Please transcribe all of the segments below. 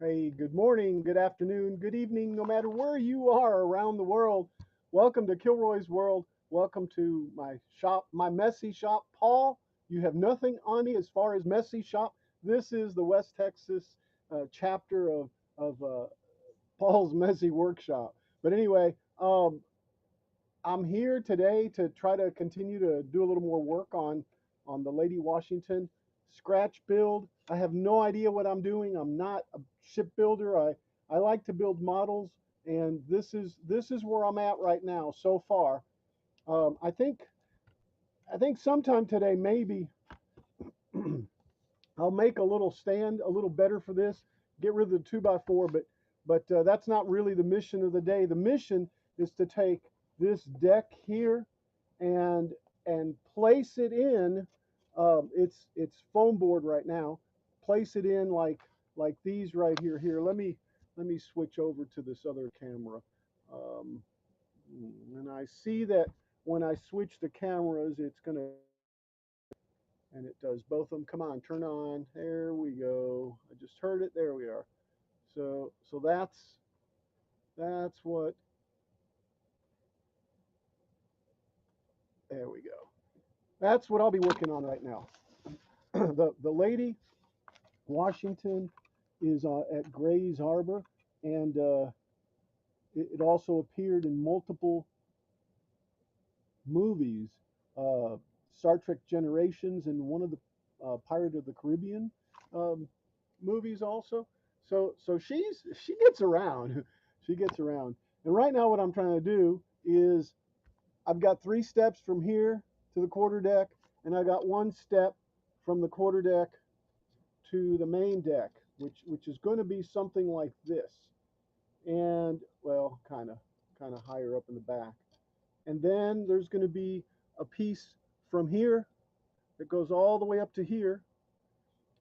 Hey, good morning, good afternoon, good evening, no matter where you are around the world. Welcome to Kilroy's World. Welcome to my shop, my messy shop. Paul, you have nothing on me as far as messy shop. This is the West Texas chapter of Paul's Messy Workshop. But anyway, I'm here today to try to continue to do a little more work on the Lady Washington scratch build. I have no idea what I'm doing. I'm not a shipbuilder. I like to build models, and this is where I'm at right now so far. I think sometime today maybe I'll make a little stand a little better for this. Get rid of the 2x4, but that's not really the mission of the day. The mission is to take this deck here and place it in. It's foam board right now. Place it in like these right here. Here, let me switch over to this other camera. Um, and I see that when I switch the cameras, it's gonna, and it does both of them. Come on, turn on. There we go. I just heard it. There we are. So that's what. There we go. That's what I'll be working on right now. The Lady Washington is at Gray's Harbor, and it also appeared in multiple movies. Star Trek Generations and one of the Pirate of the Caribbean um, movies also. So she gets around. She gets around. And right now what I'm trying to do is I've got 3 steps from here to the quarter deck, and I got 1 step from the quarter deck to the main deck, which is going to be something like this. And well, kind of higher up in the back. And then there's going to be a piece from here that goes all the way up to here.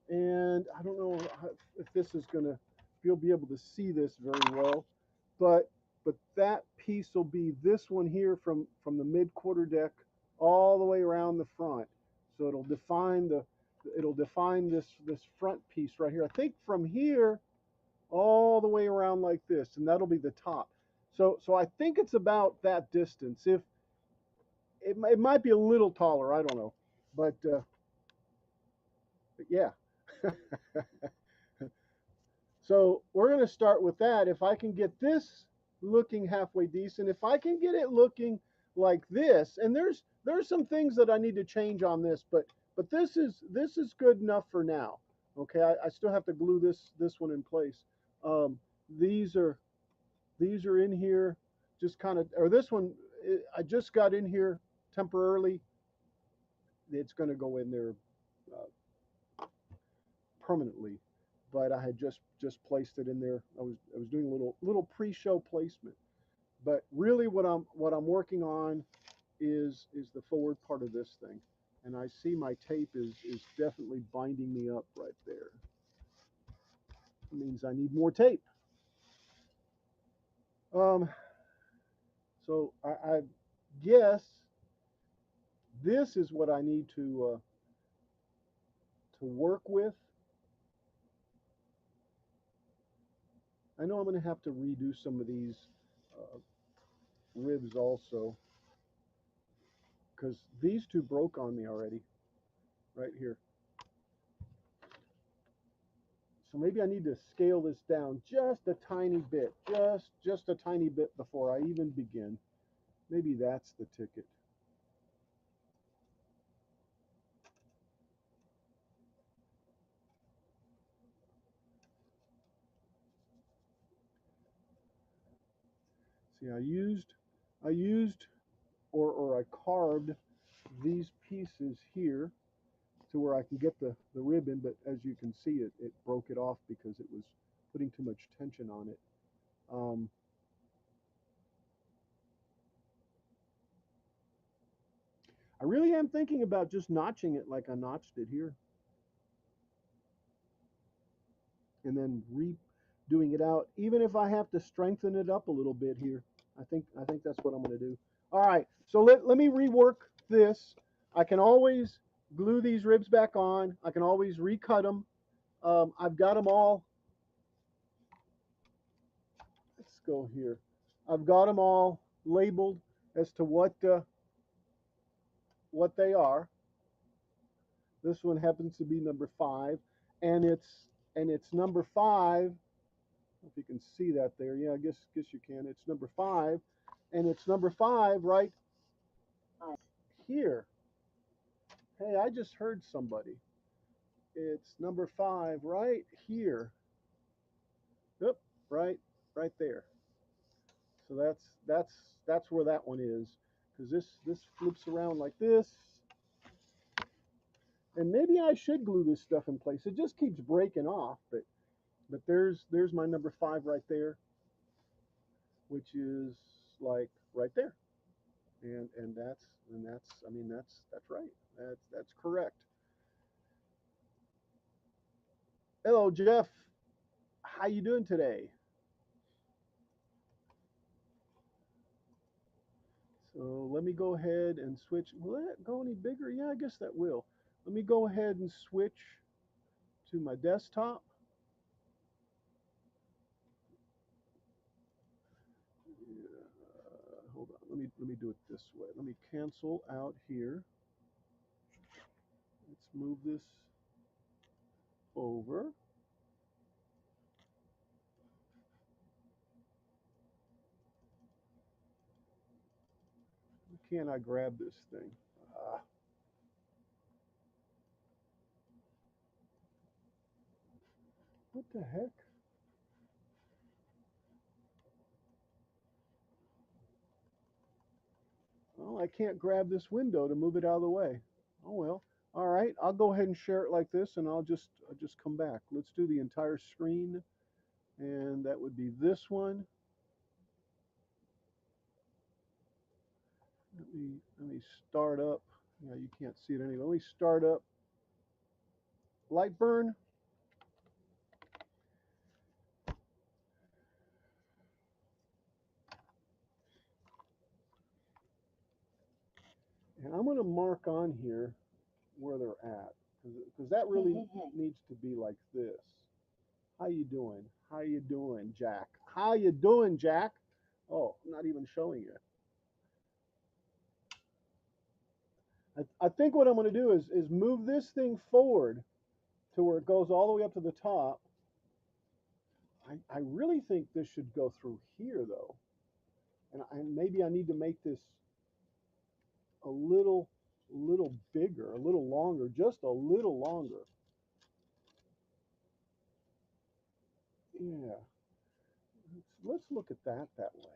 And I don't know if this is going to, if you'll be able to see this very well, but that piece will be this one here from the mid quarter deck all the way around the front. So it'll define this front piece right here. I think from here all the way around like this, and that'll be the top. So I think it's about that distance. If it might be a little taller, I don't know, but yeah. So we're going to start with that. If I can get this looking halfway decent, if I can get it looking like this, and there's some things that I need to change on this, but this is good enough for now. Okay, I still have to glue this one in place. Um, these are these are in here, just kind of, or this one I just got in here temporarily. It's going to go in there permanently, but I had just placed it in there. I was doing a little pre-show placement, but really what I'm working on is the forward part of this thing, and I see my tape is definitely binding me up right there. It means I need more tape. Um, so I guess this is what I need to work with. I know I'm going to have to redo some of these uh, ribs also, because these two broke on me already right here. So maybe I need to scale this down just a tiny bit, just a tiny bit before I even begin. Maybe that's the ticket. See, I used or I carved these pieces here to where I can get the ribbon, but as you can see, it broke it off because it was putting too much tension on it. Um, I really am thinking about just notching it like I notched it here, and then redoing it out, even if I have to strengthen it up a little bit here. I think that's what I'm going to do. All right, so let me rework this. I can always glue these ribs back on. I can always recut them. I've got them all go here. I've got them all labeled as to what they are. This one happens to be number 5, and it's number 5. If you can see that there, yeah, I guess you can. It's number 5, and it's number 5 right here. Hey, I just heard somebody. It's number 5 right here. Yep, right there. So that's where that one is, because this flips around like this. And maybe I should glue this stuff in place. It just keeps breaking off, but there's my number 5 right there, which is like right there. And that's I mean that's right. That's correct. Hello, Jeff. How you doing today? So let me go ahead and switch. Will that go any bigger? Yeah, I guess that will. Let me go ahead and switch to my desktop. Hold on. Let me do it this way. Let me cancel out here. Let's move this over. Can I grab this thing? What the heck? Well, I can't grab this window to move it out of the way. Oh well. All right, I'll go ahead and share it like this, and I'll just come back. Let's do the entire screen, and that would be this one. Let me start up. Yeah, you can't see it anyway. Let me start up LightBurn. And I'm going to mark on here where they're at, because that really needs to be like this. How you doing? How you doing, Jack? How you doing, Jack? Oh, I'm not even showing you. I think what I'm going to do is move this thing forward to where it goes all the way up to the top. I really think this should go through here, though. And maybe I need to make this a little bigger, a little longer, just a little longer. Yeah. Let's look at that way.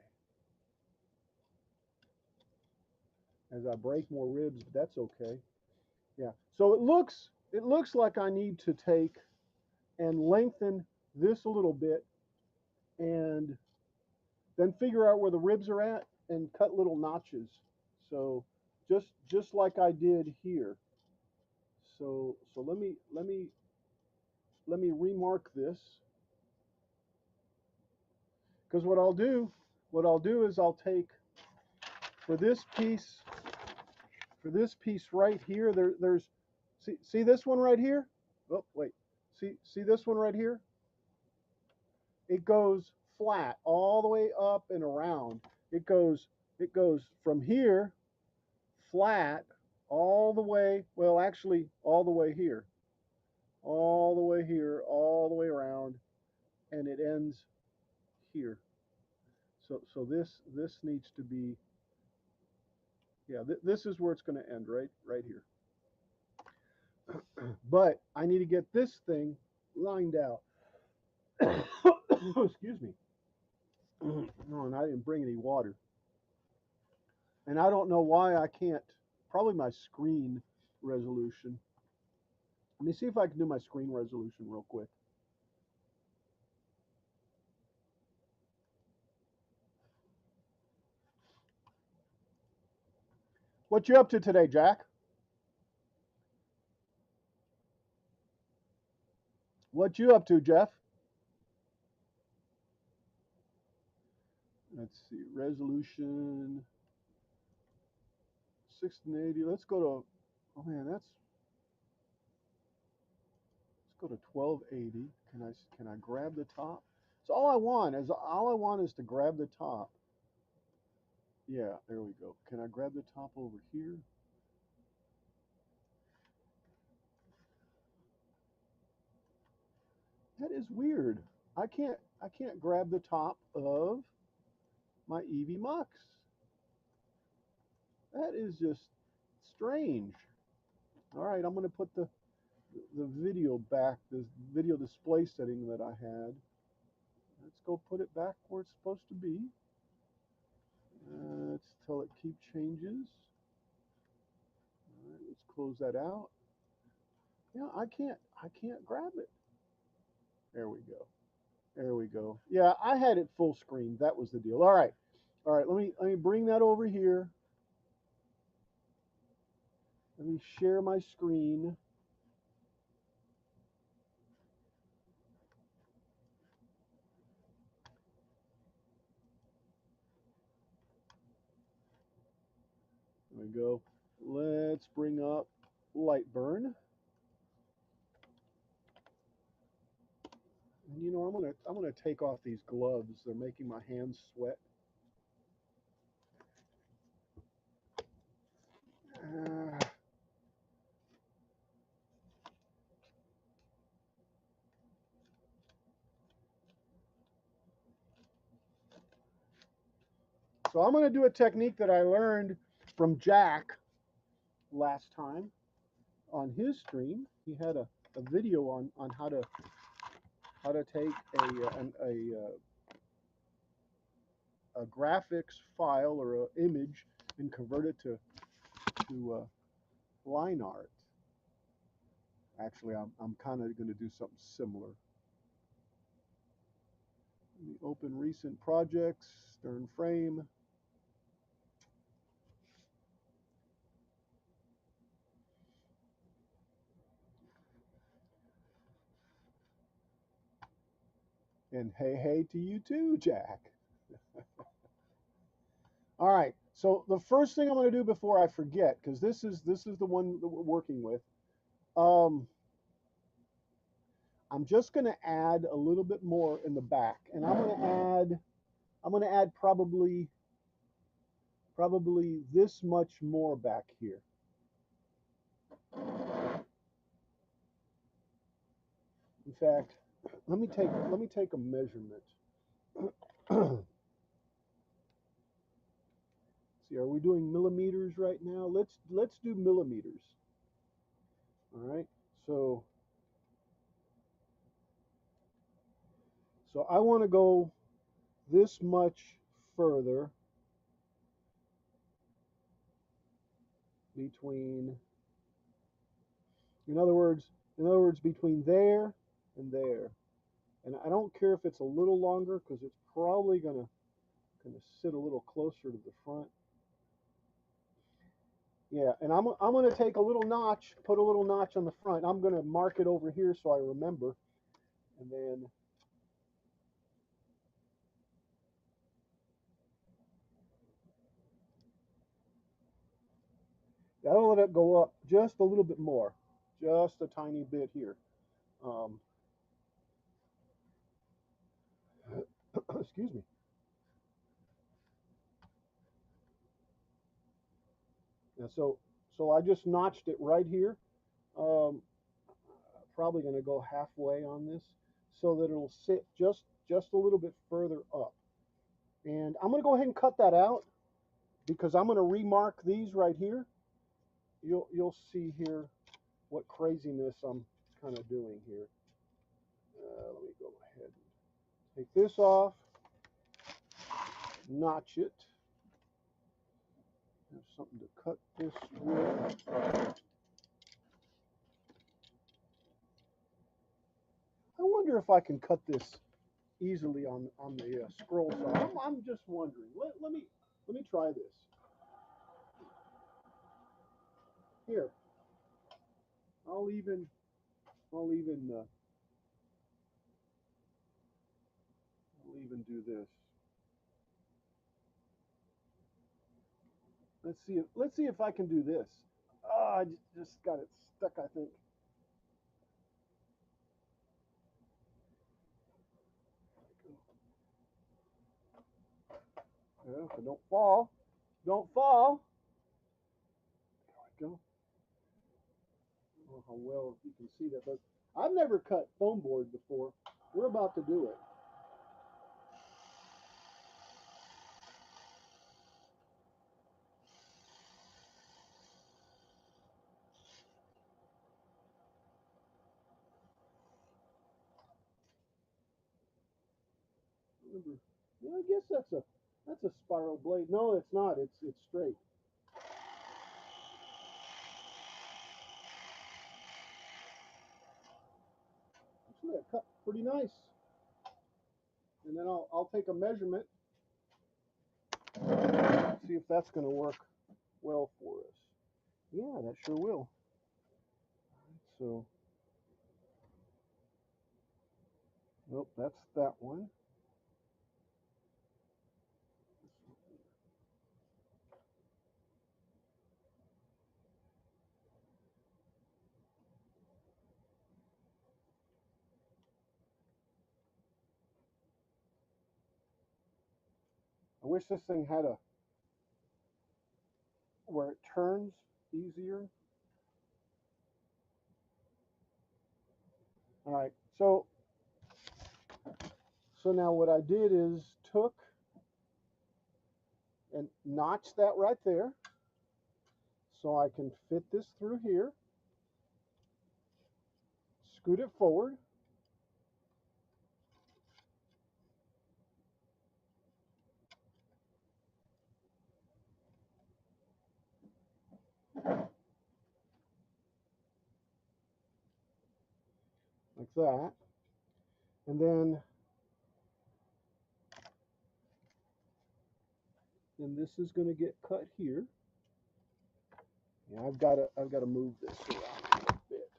As I break more ribs, but that's okay. Yeah. So it looks like I need to take and lengthen this a little bit, and then figure out where the ribs are at and cut little notches. So just like I did here. So let me remark this, because what I'll do is I'll take for this piece right here. There's see this one right here. Oh wait, see this one right here. It goes flat all the way up and around. It goes from here flat all the way. Well, actually, all the way here, all the way here, all the way around, and it ends here. So this needs to be, yeah, this is where it's going to end, right here. But I need to get this thing lined out. Excuse me. No, and I didn't bring any water. And I don't know why I can't. Probably my screen resolution. Let me see if I can do my screen resolution real quick. What you up to today, Jack? What you up to, Jeff? Let's see, resolution 1680. Let's go to, oh man, let's go to 1280. Can I grab the top? So all I want is to grab the top. Yeah, there we go. Can I grab the top over here? That is weird. I can't grab the top of my EV Mux. That is just strange. All right, I'm going to put the video back, this video display setting that I had. Let's go put it back where it's supposed to be. Let's tell it keep changes. All right, let's close that out. Yeah, I can't grab it. There we go. There we go. Yeah, I had it full screen. That was the deal. All right. All right, let me bring that over here. Let me share my screen. There we go. Let's bring up LightBurn. And you know, I'm gonna take off these gloves. They're making my hands sweat. Uh, so I'm gonna do a technique that I learned from Jack last time on his stream. He had a video on how to take a graphics file or an image and convert it to line art. Actually, I'm kind of going to do something similar. Let me open recent projects, stern frame. And hey to you too, Jack. All right. So the first thing I'm going to do before I forget, because this is the one that we're working with. I'm just going to add a little bit more in the back, and I'm going to add probably this much more back here. In fact, let me take a measurement. See, are we doing millimeters right now? Let's do millimeters. All right. So I want to go this much further between, in other words, between there and there. And I don't care if it's a little longer because it's probably gonna sit a little closer to the front. Yeah, and I'm gonna take a little notch, put a little notch on the front. I'm gonna mark it over here so I remember, and then that'll let it go up just a little bit more, just a tiny bit here. Excuse me. And so I just notched it right here. Um, Probably going to go halfway on this so that it'll sit just a little bit further up. And I'm going to go ahead and cut that out because I'm going to remark these right here. You'll see here what craziness I'm kind of doing here. Let me go ahead and take this off, notch it. Have something to cut this with. I wonder if I can cut this easily on the scroll saw. I'm just wondering. Let me try this. Here, I'll even do this. Let's see if I can do this. I just got it stuck, I think. Yeah, so don't fall. Don't fall. There we go. I don't know how well you can see that, but I've never cut foam board before. We're about to do it. Yeah, I guess that's a spiral blade. No, it's not. It's straight. Actually, that cut pretty nice. And then I'll take a measurement, see if that's going to work well for us. Yeah, that sure will. So, nope, that's that one. I wish this thing had a where it turns easier. All right, so now what I did is took and notched that right there, so I can fit this through here. Scoot it forward. Like that. And then this is going to get cut here. Yeah, I've got to move this around a bit.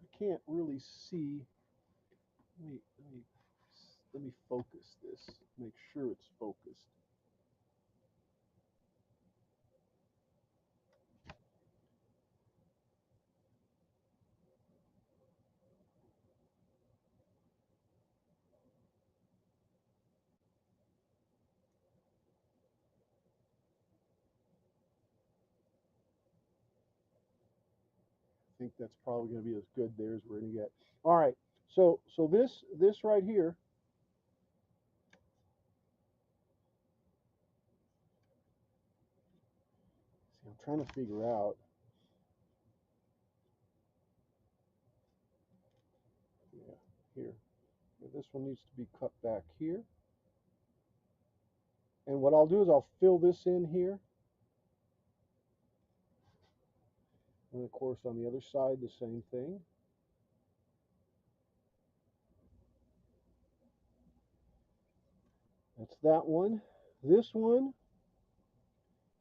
I can't really see. Let me focus this. Make sure it's focused. I think that's probably going to be as good there as we're going to get. All right. So this right here. See, I'm trying to figure out. Yeah, here. This one needs to be cut back here. And what I'll do is I'll fill this in here. And of course on the other side the same thing. That's that one. This one's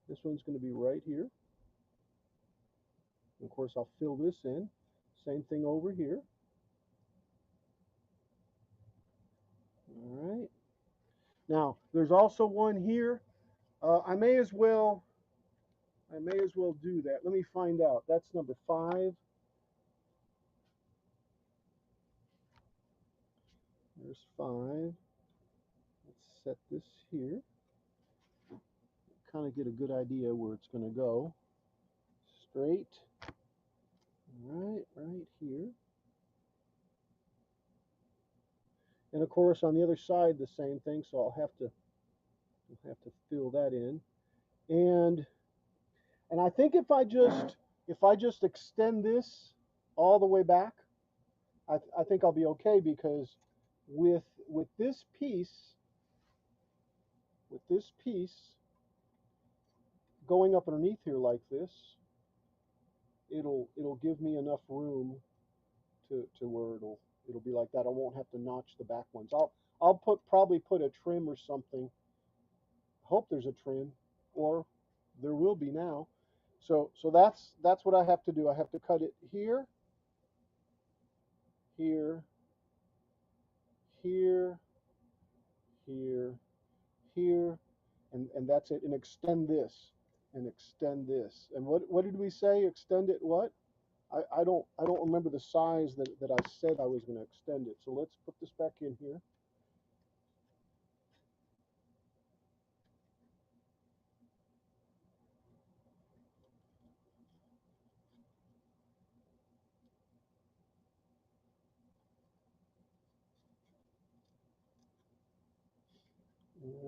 going to be right here. And of course I'll fill this in. Same thing over here. All right. Now there's also one here. I may as well do that. Let me find out. That's number 5. There's 5. Let's set this here. Kind of get a good idea where it's going to go. Straight. Right here. And of course on the other side the same thing, so I'll have to fill that in. And I think if I just extend this all the way back, I think I'll be okay, because with this piece going up underneath here like this, it'll give me enough room to where it'll be like that. I won't have to notch the back ones. I'll probably put a trim or something. Hope there's a trim, or there will be now. So that's what I have to do. I have to cut it here, here, here, here, here, and that's it, and extend this. and extend this. And what did we say? Extend it what? I don't remember the size that I said I was going to extend it. So let's put this back in here.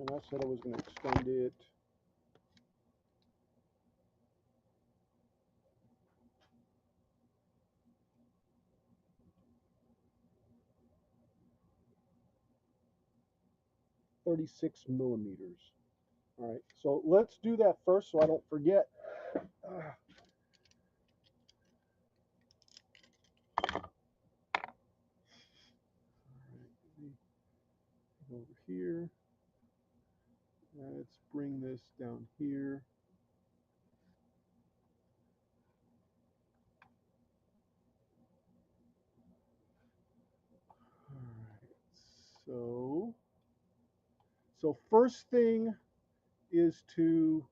And I said I was going to extend it 36 millimeters. All right, so let's do that first so I don't forget. Over here. Let's bring this down here. All right, so first thing is to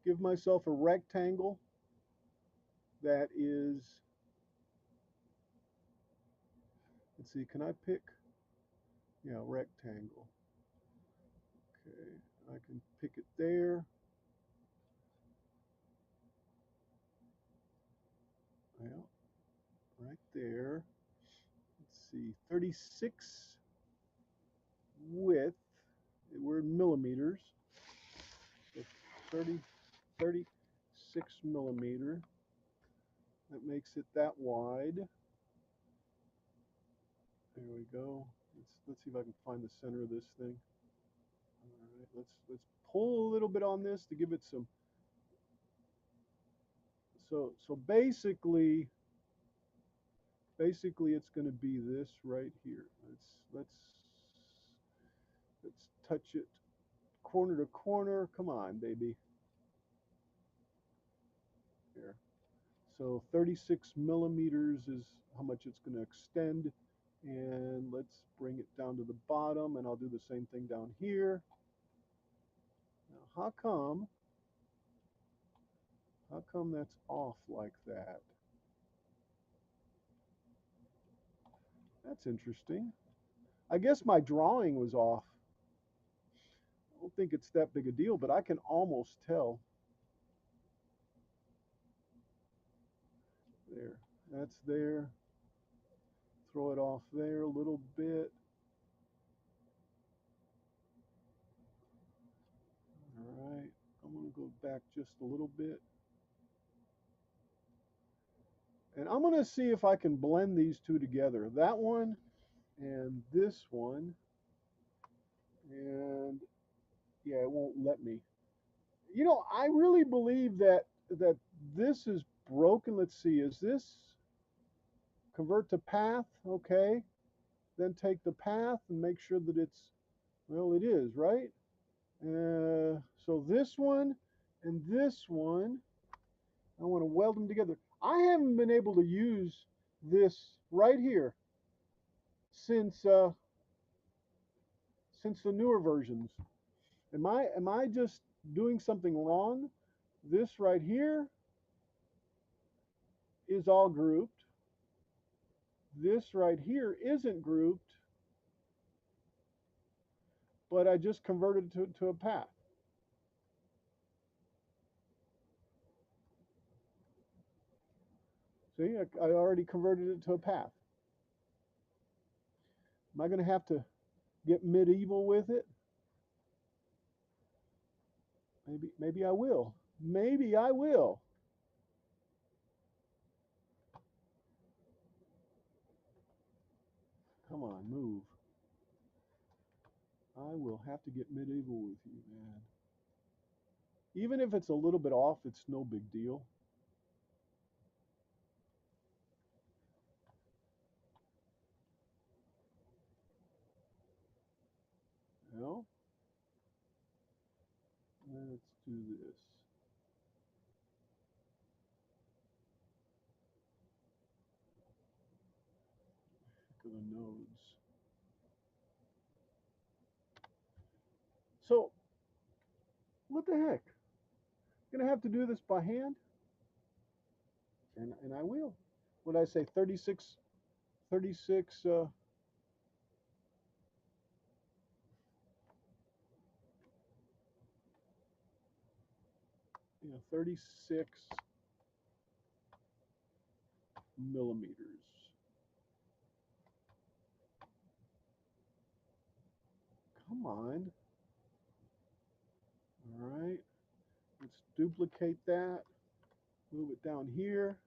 give myself a rectangle that is, let's see, can I pick? Yeah, rectangle. Okay, I can pick it there. Yeah, right there. Let's see, 36 width. We're in millimeters. So 30, 36 millimeter. That makes it that wide. There we go. Let's see if I can find the center of this thing. All right, let's pull a little bit on this to give it some. So basically it's going to be this right here. Let's touch it corner to corner. Come on, baby. Here. So 36 millimeters is how much it's going to extend. And let's bring it down to the bottom, and I'll do the same thing down here. Now, how come that's off like that? That's interesting. I guess my drawing was off. I don't think it's that big a deal, but I can almost tell. There. That's there. Throw it off there a little bit. All right. I'm going to go back just a little bit. And I'm going to see if I can blend these two together. That one and this one. And yeah, it won't let me. You know, I really believe that this is broken. Let's see. Is this convert to path? Okay. Then take the path and make sure that it's, well, it is, right? So this one and this one, I want to weld them together. I haven't been able to use this right here since since the newer versions. Am I just doing something wrong? This right here is all grouped. This right here isn't grouped, but I just converted it to a path. See, I already converted it to a path. Am I going to have to get medieval with it? Maybe I will. Maybe I will. Come on, move. I will have to get medieval with you, man. Even if it's a little bit off, it's no big deal. No? Let's do this. Look at the nodes. So, what the heck? Gonna have to do this by hand, and I will. What did I say? 36, 36. 36 millimeters. Come on. All right. Let's duplicate that. Move it down here.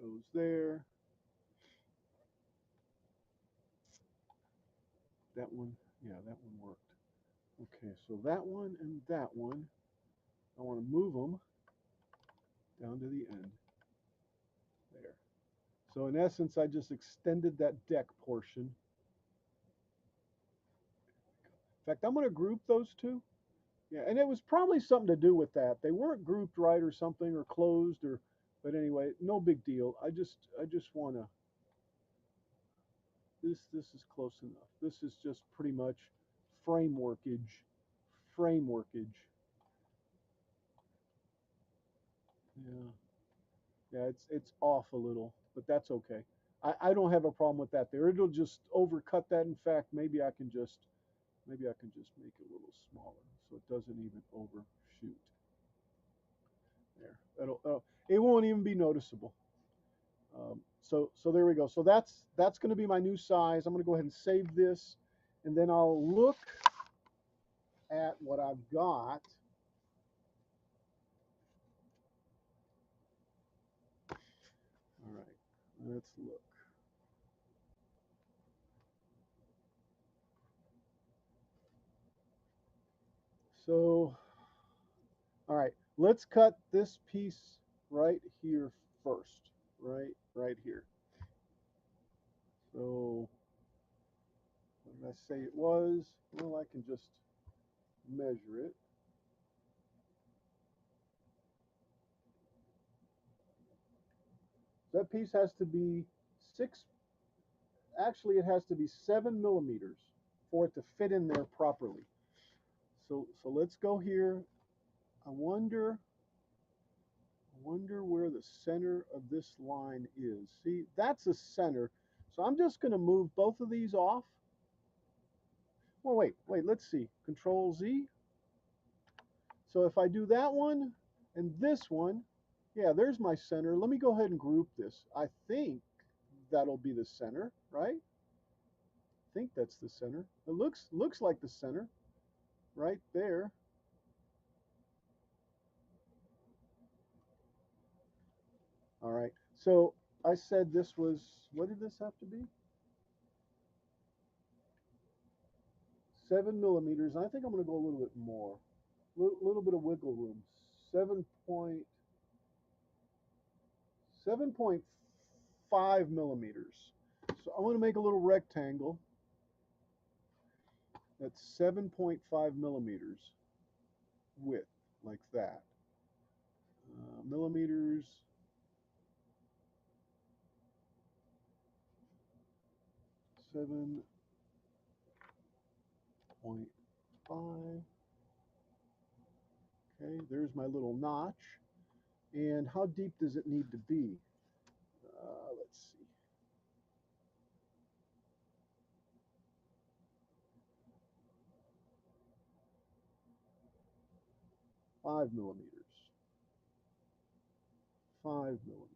Goes there. That one, yeah, that one worked. Okay, so that one and that one, I want to move them down to the end. There. So in essence, I just extended that deck portion. In fact, I'm going to group those two. Yeah, and it was probably something to do with that. They weren't grouped right or something, or closed, or, but anyway, no big deal. I just want to, this is close enough. This is just pretty much frameworkage, frameworkage. Yeah. Yeah, it's off a little, but that's okay. I don't have a problem with that there. It'll just overcut that. In fact, maybe I can just make it a little smaller so it doesn't even overshoot. There. It won't even be noticeable. So there we go. So that's going to be my new size. I'm going to go ahead and save this, and then I'll look at what I've got. All right, let's look. So, all right, let's cut this piece right here first, right here. So, what did I say it was? Well, I can just measure it. That piece has to be six, actually it has to be 7 millimeters for it to fit in there properly. So let's go here. I wonder where the center of this line is. See, that's the center. So I'm just going to move both of these off. Well, wait, let's see. Control Z. So if I do that one and this one, yeah, there's my center. Let me go ahead and group this. I think that'll be the center, right? I think that's the center. It looks like the center right there. All right. So I said this was, what did this have to be? 7 millimeters. I think I'm going to go a little bit more. Little bit of wiggle room. 7.5 millimeters. So I want to make a little rectangle that's 7.5 millimeters width, like that. Millimeters. 7.5. Okay, there's my little notch. And how deep does it need to be? Let's see. 5 millimeters. 5 millimeters.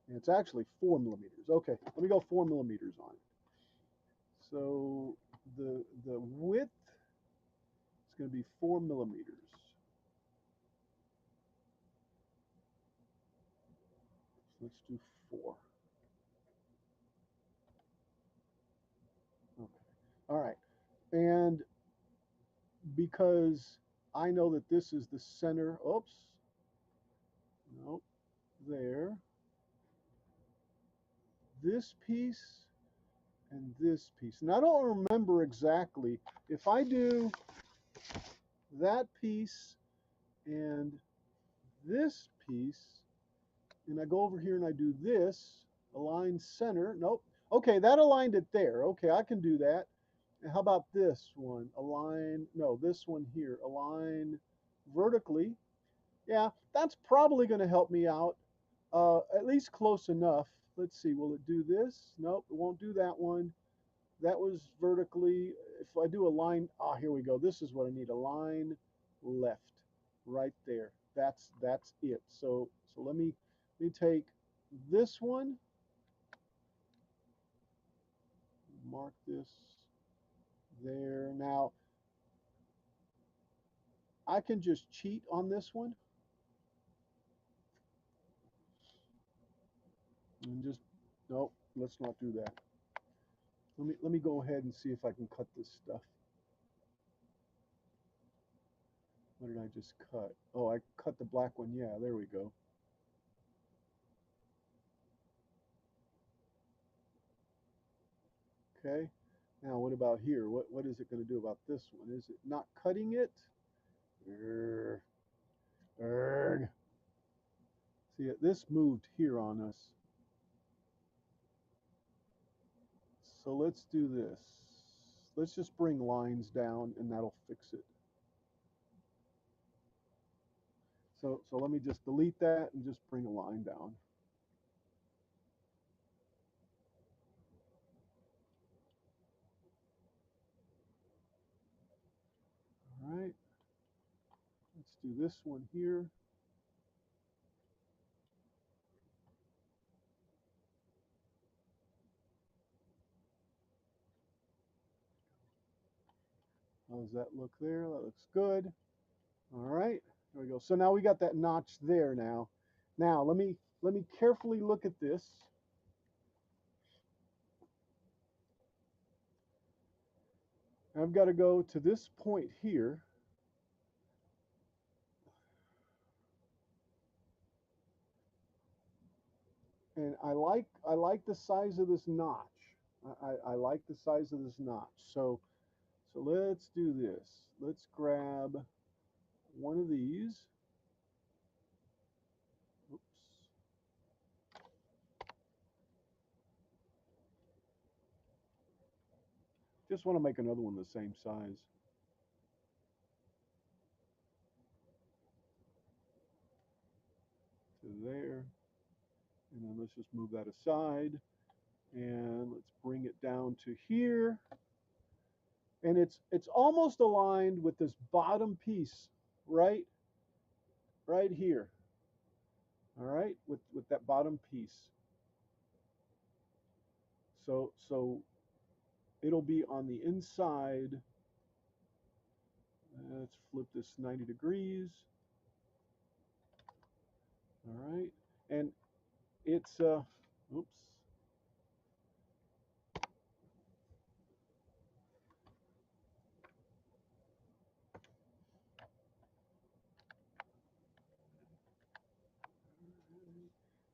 And it's actually 4 millimeters. Okay, let me go 4 millimeters on it. So the width is going to be 4 millimeters. So let's do 4. Okay. All right. And because I know that this is the center, oops, nope, there. This piece and this piece. And I don't remember exactly if I do that piece and this piece, and I go over here and I do this, align center. Nope. Okay, that aligned it there. Okay, I can do that. And how about this one? Align, no, this one here, align vertically. Yeah, that's probably going to help me out, at least close enough. Let's see, will it do this? Nope, it won't do that one. That was vertically. If I do a line, here we go. This is what I need, a line left, right there. That's it. So let me take this one, mark this there. Now I can just cheat on this one and just, nope, let's not do that. Let me go ahead and see if I can cut this stuff. What did I just cut? Oh, I cut the black one. Yeah, there we go. Okay. Now what about here? What is it going to do about this one? Is it not cutting it? Err, erg. See, this moved here on us. So let's do this. Let's just bring lines down and that'll fix it. So let me just delete that and just bring a line down. All right. Let's do this one here. How does that look there? That looks good. All right. There we go. So now we got that notch there now. Now let me carefully look at this. I've got to go to this point here. And I like the size of this notch. I like the size of this notch. So let's do this. Let's grab one of these. Oops. Just want to make another one the same size. To there. And then let's just move that aside. And let's bring it down to here. And it's almost aligned with this bottom piece right here. All right, with that bottom piece. So it'll be on the inside. Let's flip this 90 degrees. All right, and it's oops.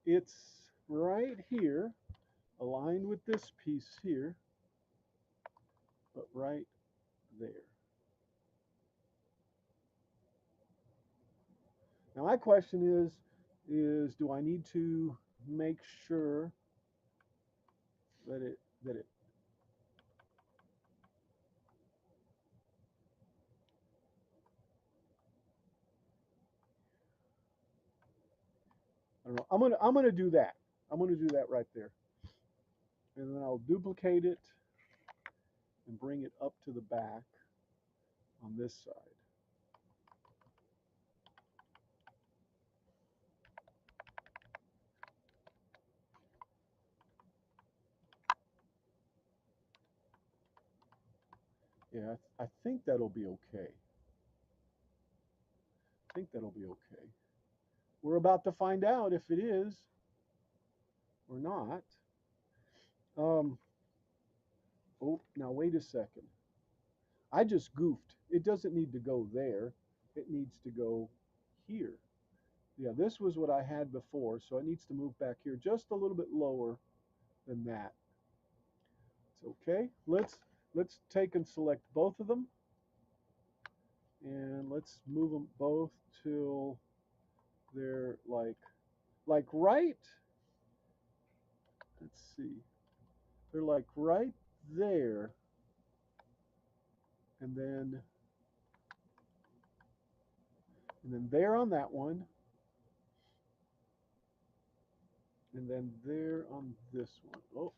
It's right here, aligned with this piece here, but right there. Now my question is do I need to make sure that it I don't know. I'm gonna do that. I'm gonna do that right there, and then I'll duplicate it and bring it up to the back on this side. Yeah, I think that'll be okay. I think that'll be okay. We're about to find out if it is or not. Um, oh, now wait a second. I just goofed. It doesn't need to go there. It needs to go here. Yeah, this was what I had before, so it needs to move back here just a little bit lower than that. Okay, let's take and select both of them, and let's move them both till they're like right. Let's see, they're like right there, and then there on that one, and then there on this one. Oh,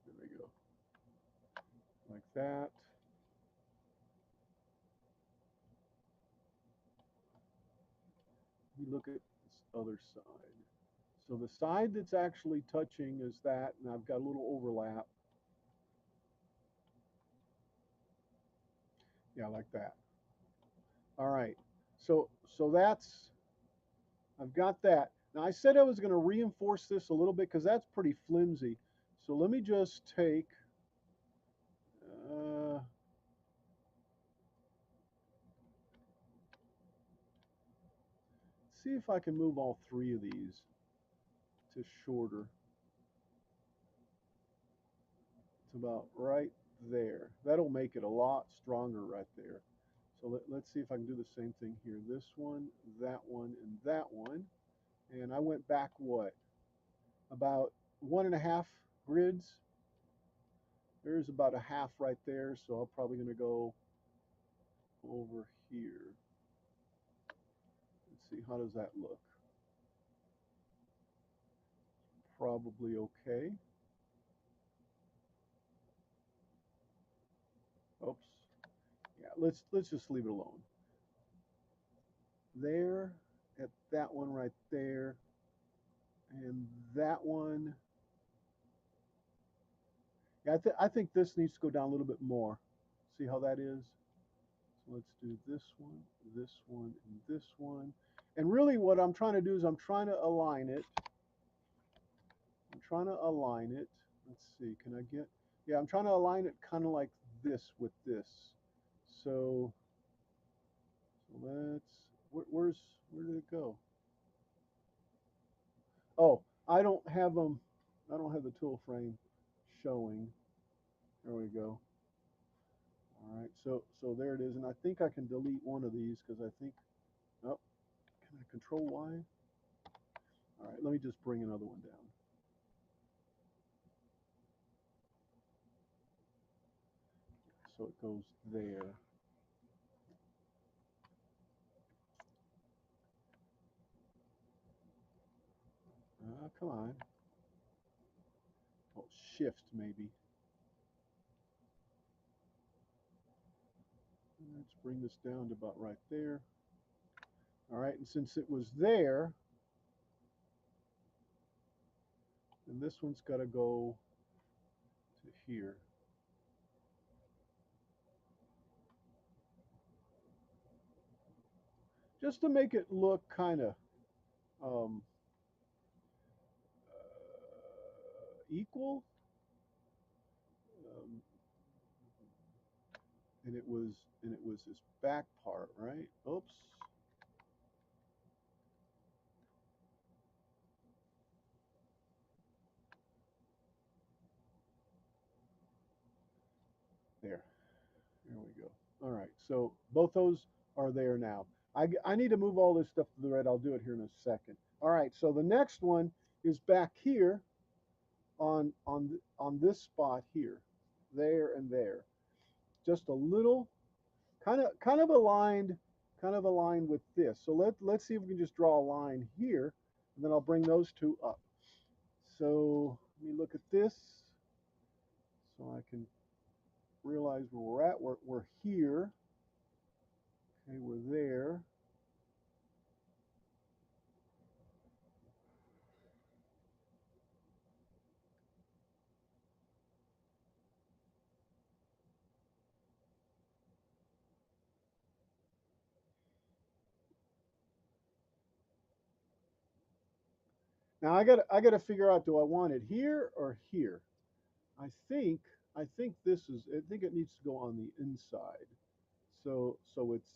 there we go, like that. We look at this other side. So the side that's actually touching is that, and I've got a little overlap. Yeah, like that. All right. So that's, I've got that. Now I said I was going to reinforce this a little bit because that's pretty flimsy. So let me just take, uh, see if I can move all three of these to shorter. It's about right there. That'll make it a lot stronger right there. So let's see if I can do the same thing here. This one, and that one. And I went back what? About 1.5 grids. There's about a half right there, so I'm probably going to go over here. Let's see, how does that look? Probably okay. Oops. Yeah, let's just leave it alone. There, at that one right there, and that one. Yeah, I think this needs to go down a little bit more. See how that is? So let's do this one, and this one. And really what I'm trying to do is I'm trying to align it. I'm trying to align it. Let's see, can I get, yeah, I'm trying to align it kind of like this with this. So, let's, where did it go? Oh, I don't have them, I don't have the tool frame showing. There we go. All right, so there it is, and I think I can delete one of these because I think, oh, can I control Y? All right, let me just bring another one down. So it goes there. Come on. Oh, shift maybe. Let's bring this down to about right there. All right, and since it was there, then this one's got to go to here. Just to make it look kind of um, equal. Um, and it was this back part, right? Oops. There. There we go. All right. So both those are there now. I need to move all this stuff to the right. I'll do it here in a second. All right. So the next one is back here on this spot here, there and there. Just a little kind of aligned with this. So let's see if we can just draw a line here, and then I'll bring those two up. So let me look at this so I can realize where we're at. We're here. Okay, we're there. Now I gotta figure out, do I want it here or here? I think I think this is I think it needs to go on the inside. So it's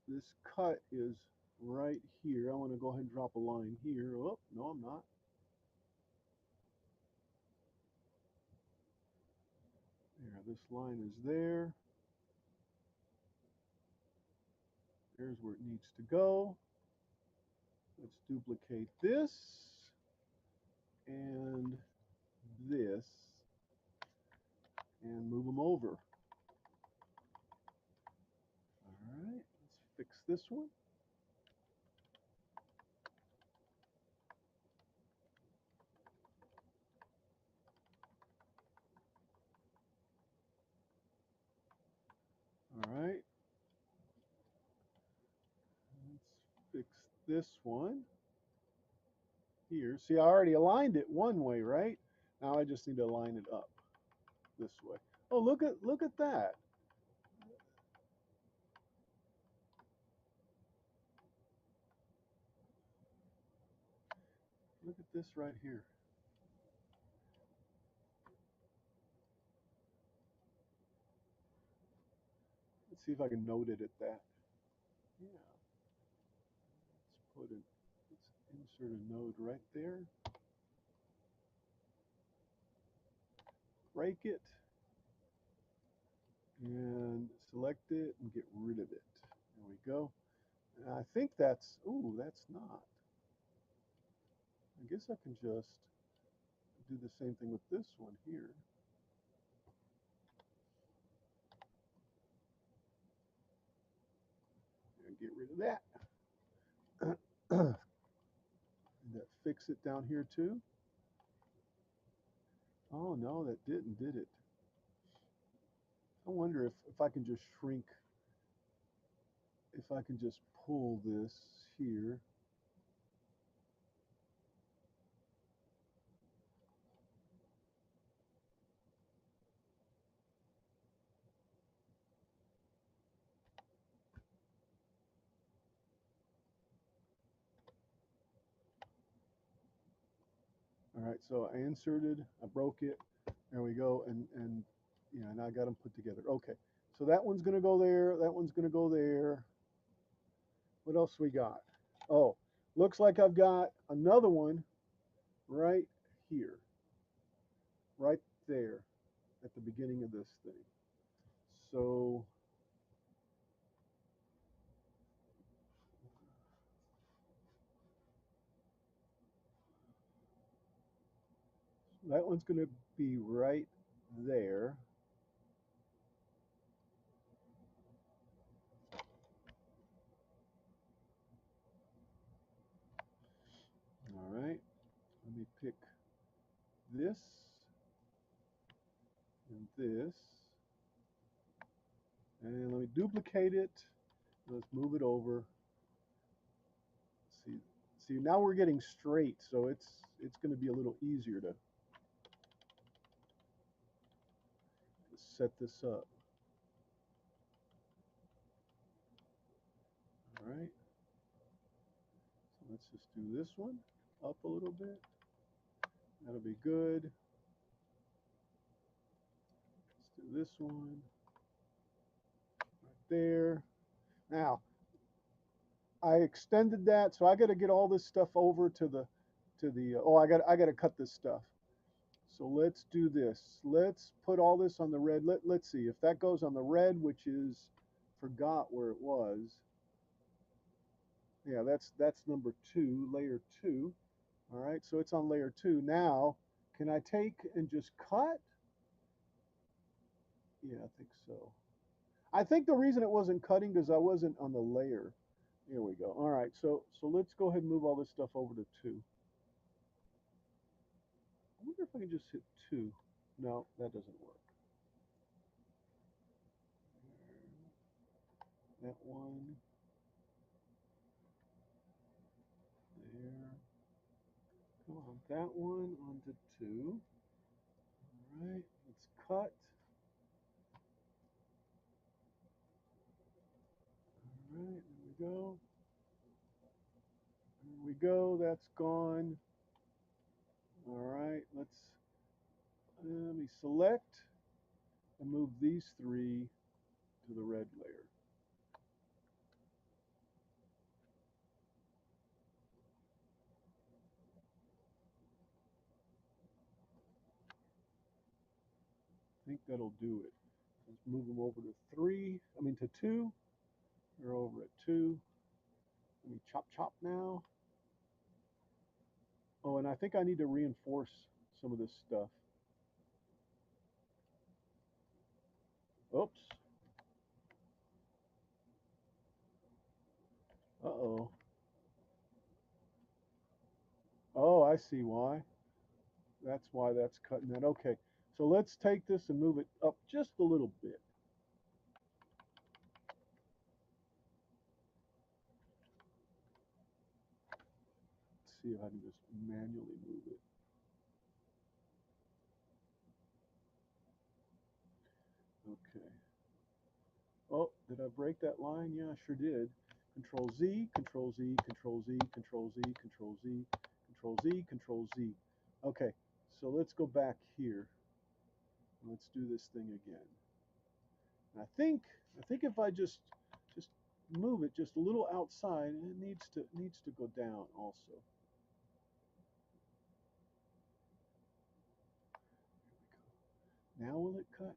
this cut is right here. I want to go ahead and drop a line here. Oh, no, I'm not. There, this line is there. There's where it needs to go. Let's duplicate this and this and move them over. All right, let's fix this one. All right, let's fix this one here. See, I already aligned it one way, right? Now I just need to line it up this way. Oh, look at that. Look at this right here. Let's see if I can note it at that. Yeah, let's insert a node right there. Break it and select it and get rid of it. There we go. And I think that's, ooh, that's not. I guess I can just do the same thing with this one here. And get rid of that. And that fix it down here too. Oh no, that didn't, did it? I wonder if I can just shrink, if I can just pull this here. All right, so I inserted, I broke it. There we go, and yeah, and I got them put together. Okay, so that one's gonna go there. That one's gonna go there. What else we got? Oh, looks like I've got another one right here, right there, at the beginning of this thing. So that one's gonna be right there. All right, let me pick this and this, and let me duplicate it. Let's move it over. See, see now we're getting straight, so it's going to be a little easier to set this up. All right, so let's just do this one up a little bit. That'll be good. Let's do this one right there. Now I extended that, so I got to get all this stuff over to the. Oh, I got to cut this stuff. So let's do this. Let's put all this on the red. Let's see if that goes on the red, which is, forgot where it was. Yeah, that's number 2, layer 2. All right, so it's on layer 2. Now, can I take and just cut? Yeah, I think so. I think the reason it wasn't cutting because I wasn't on the layer. Here we go. All right, so let's go ahead and move all this stuff over to 2. I wonder if I can just hit 2. No, that doesn't work. That one. There. Come on, that one onto 2. All right, let's cut. All right, there we go. There we go, that's gone. All right, let me select and move these three to the red layer. I think that'll do it. Let's move them over to to 2. They're over at 2. Let me chop chop now. Oh, and I think I need to reinforce some of this stuff. Oops. Uh-oh. Oh, I see why. That's why that's cutting that. Okay. So let's take this and move it up just a little bit. Let's see if I can just manually move it. Okay. Oh, did I break that line? Yeah, I sure did. Control Z, Control Z, Control Z, Control Z, Control Z, Control Z, Control Z. Okay, so let's go back here. Let's do this thing again. And I think if I just move it just a little outside, it needs to go down also. Now will it cut?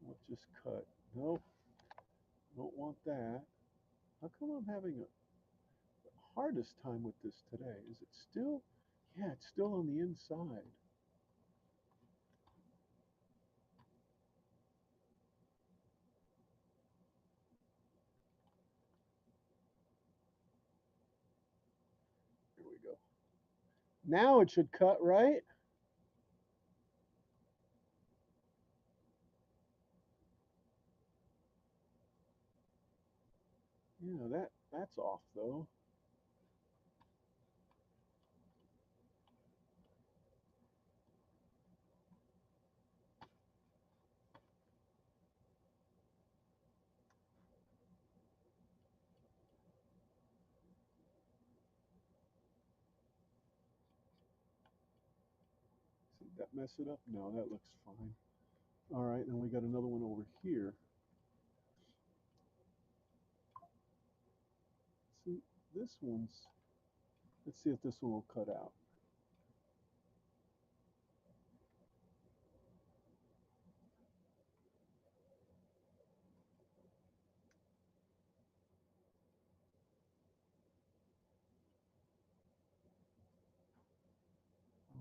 Will it just cut? Nope, don't want that. How come I'm having a hardest time with this today? Is it still? Yeah, it's still on the inside. Here we go. Now it should cut, right? Yeah, that's off though. Did that mess it up? No, that looks fine. All right, then we got another one over here. See, this one's, let's see if this one will cut out.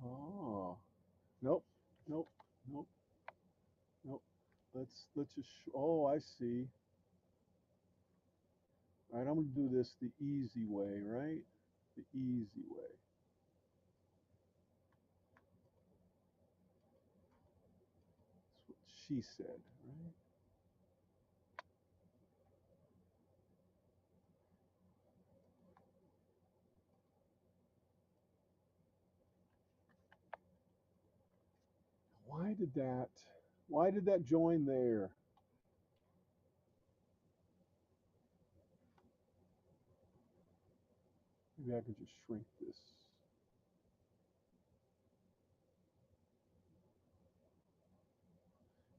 Oh, nope, nope, nope, nope. Let's just, oh, I see. All right, I'm gonna do this the easy way, right? The easy way. That's what she said, right? Why did that, why did that join there? Maybe I could just shrink this.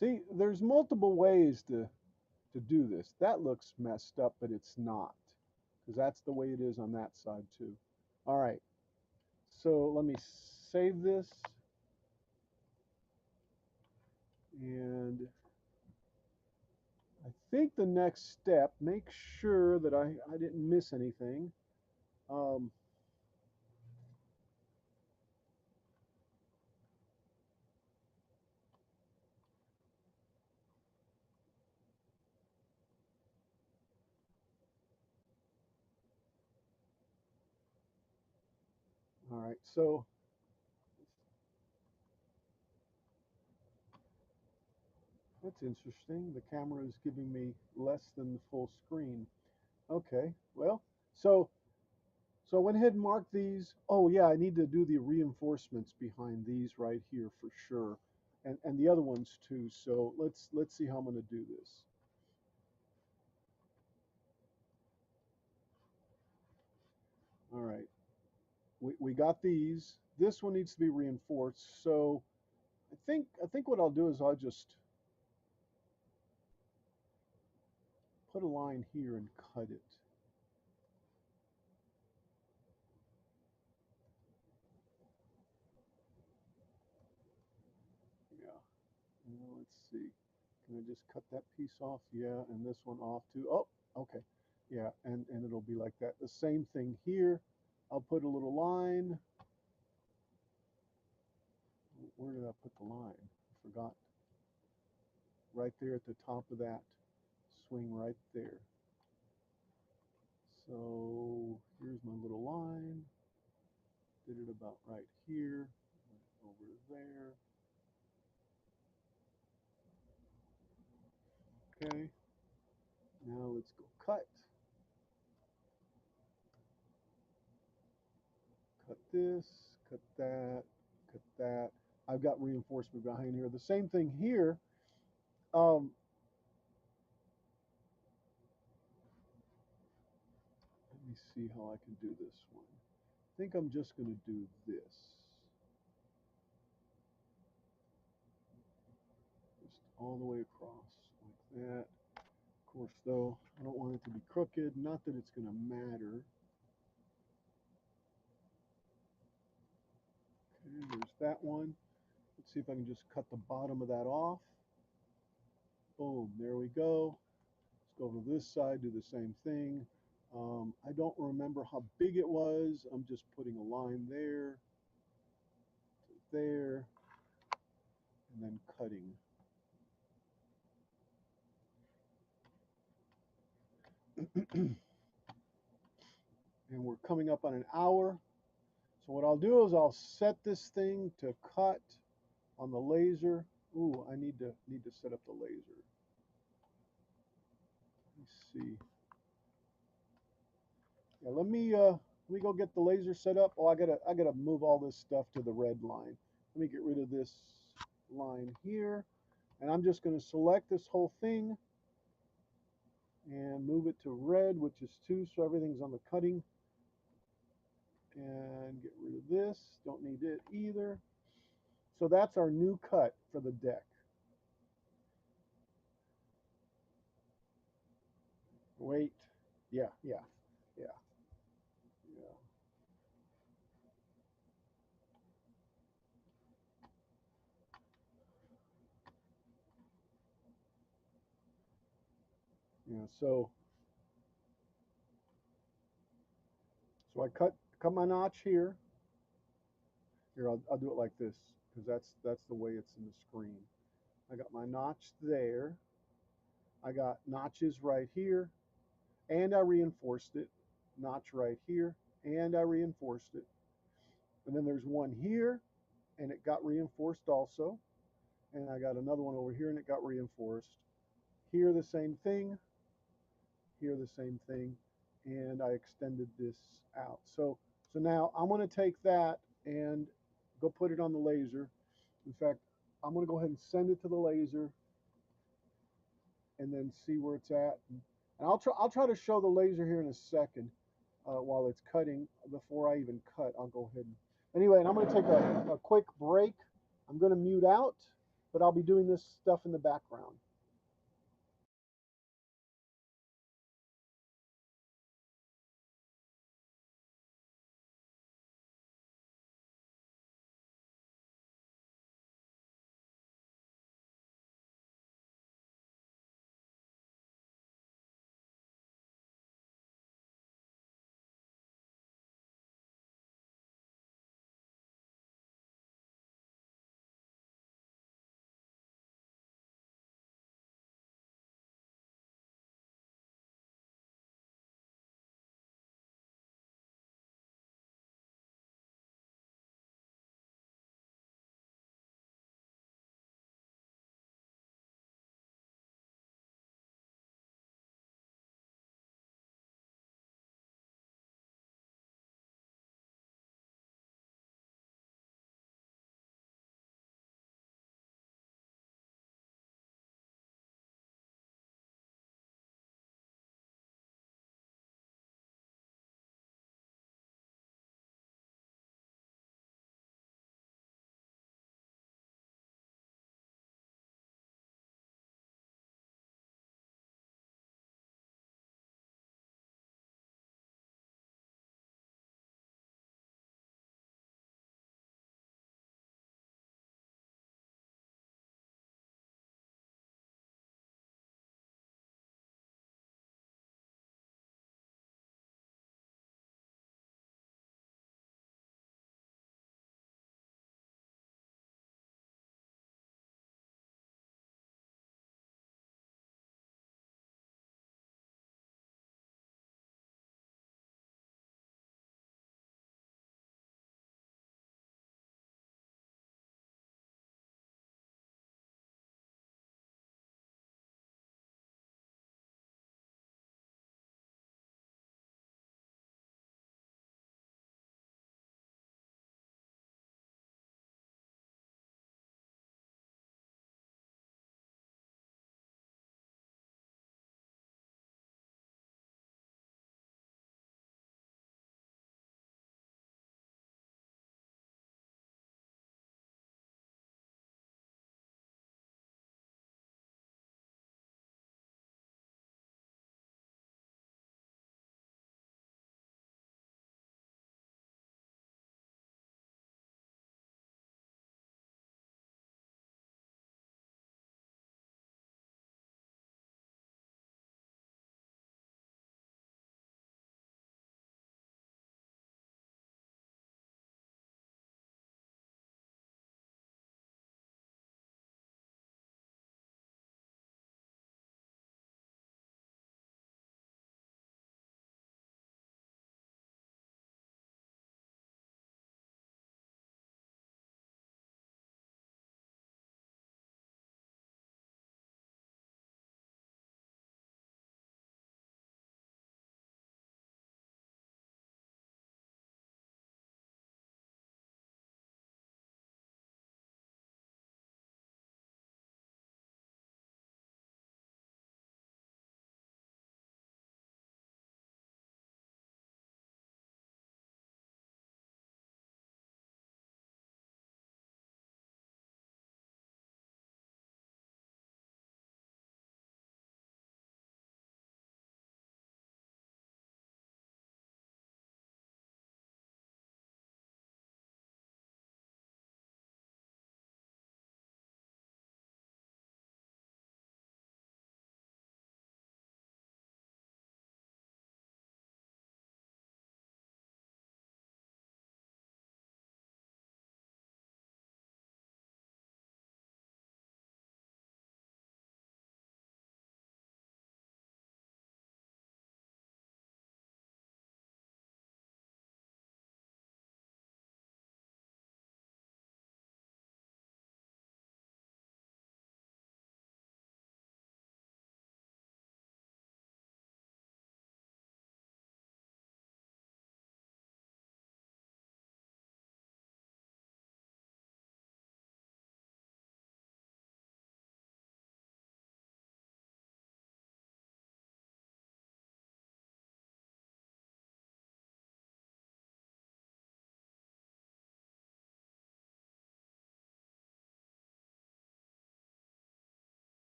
See, there's multiple ways to do this. That looks messed up, but it's not, because that's the way it is on that side too. All right, so let me save this, and I think the next step, make sure that I didn't miss anything. Um, all right, so that's interesting. The camera is giving me less than the full screen. Okay, well, so I went ahead and marked these. Oh yeah, I need to do the reinforcements behind these right here for sure, and the other ones too. So let's see how I'm going to do this. we got these. This one needs to be reinforced. So I think what I'll do is I'll just put a line here and cut it. Yeah. Let's see. Can I just cut that piece off? Yeah, and this one off too. Oh, okay. Yeah, and it'll be like that. The same thing here. I'll put a little line. Where did I put the line? I forgot. Right there at the top of that. Swing right there. So here's my little line. Did it about right here. Over there. Okay. Now let's go cut. Cut this, cut that, cut that. I've got reinforcement behind here. The same thing here. Um, Let me see how I can do this one. I think I'm just going to do this. Just all the way across like that. Of course, though, I don't want it to be crooked. Not that it's going to matter. Okay, there's that one. Let's see if I can just cut the bottom of that off. Boom, there we go. Let's go over to this side, do the same thing. I don't remember how big it was. I'm just putting a line there, to there, and then cutting. And we're coming up on an hour. So what I'll do is I'll set this thing to cut on the laser. Ooh, I need to set up the laser. Let's see. Yeah, let me go get the laser set up. Oh, I gotta move all this stuff to the red line. Let me get rid of this line here, and I'm just going to select this whole thing and move it to red, which is 2, so everything's on the cutting. And get rid of this. Don't need it either. So that's our new cut for the deck. Wait. Yeah, yeah, yeah, yeah. Yeah, so I cut my notch here. Here, I'll do it like this because that's the way it's in the screen. I got my notch there. I got notches right here, and I reinforced it. Notch right here, and I reinforced it. And then there's one here, and it got reinforced also. And I got another one over here, and it got reinforced. Here the same thing. Here the same thing. And I extended this out. So now I'm going to take that and go put it on the laser. In fact, I'm going to go ahead and send it to the laser and then see where it's at. And I'll try to show the laser here in a second while it's cutting. Before I even cut, I'll go ahead and anyway. And I'm going to take a quick break. I'm going to mute out, but I'll be doing this stuff in the background.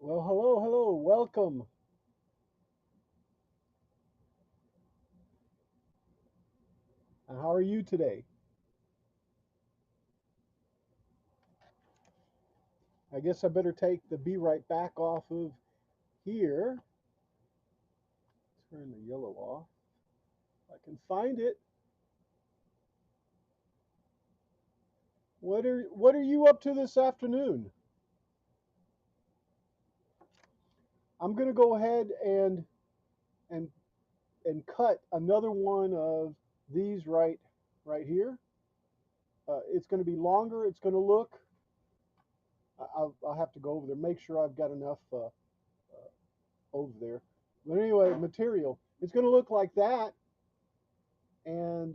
Well, hello, hello, welcome. How are you today? I guess I better take the be right back off of here. Turn the yellow off. If I can find it. What are you up to this afternoon? I'm gonna go ahead and and cut another one of these right here. It's going to be longer. It's going to look. I'll have to go over there, make sure I've got enough over there. But anyway, material. It's going to look like that, and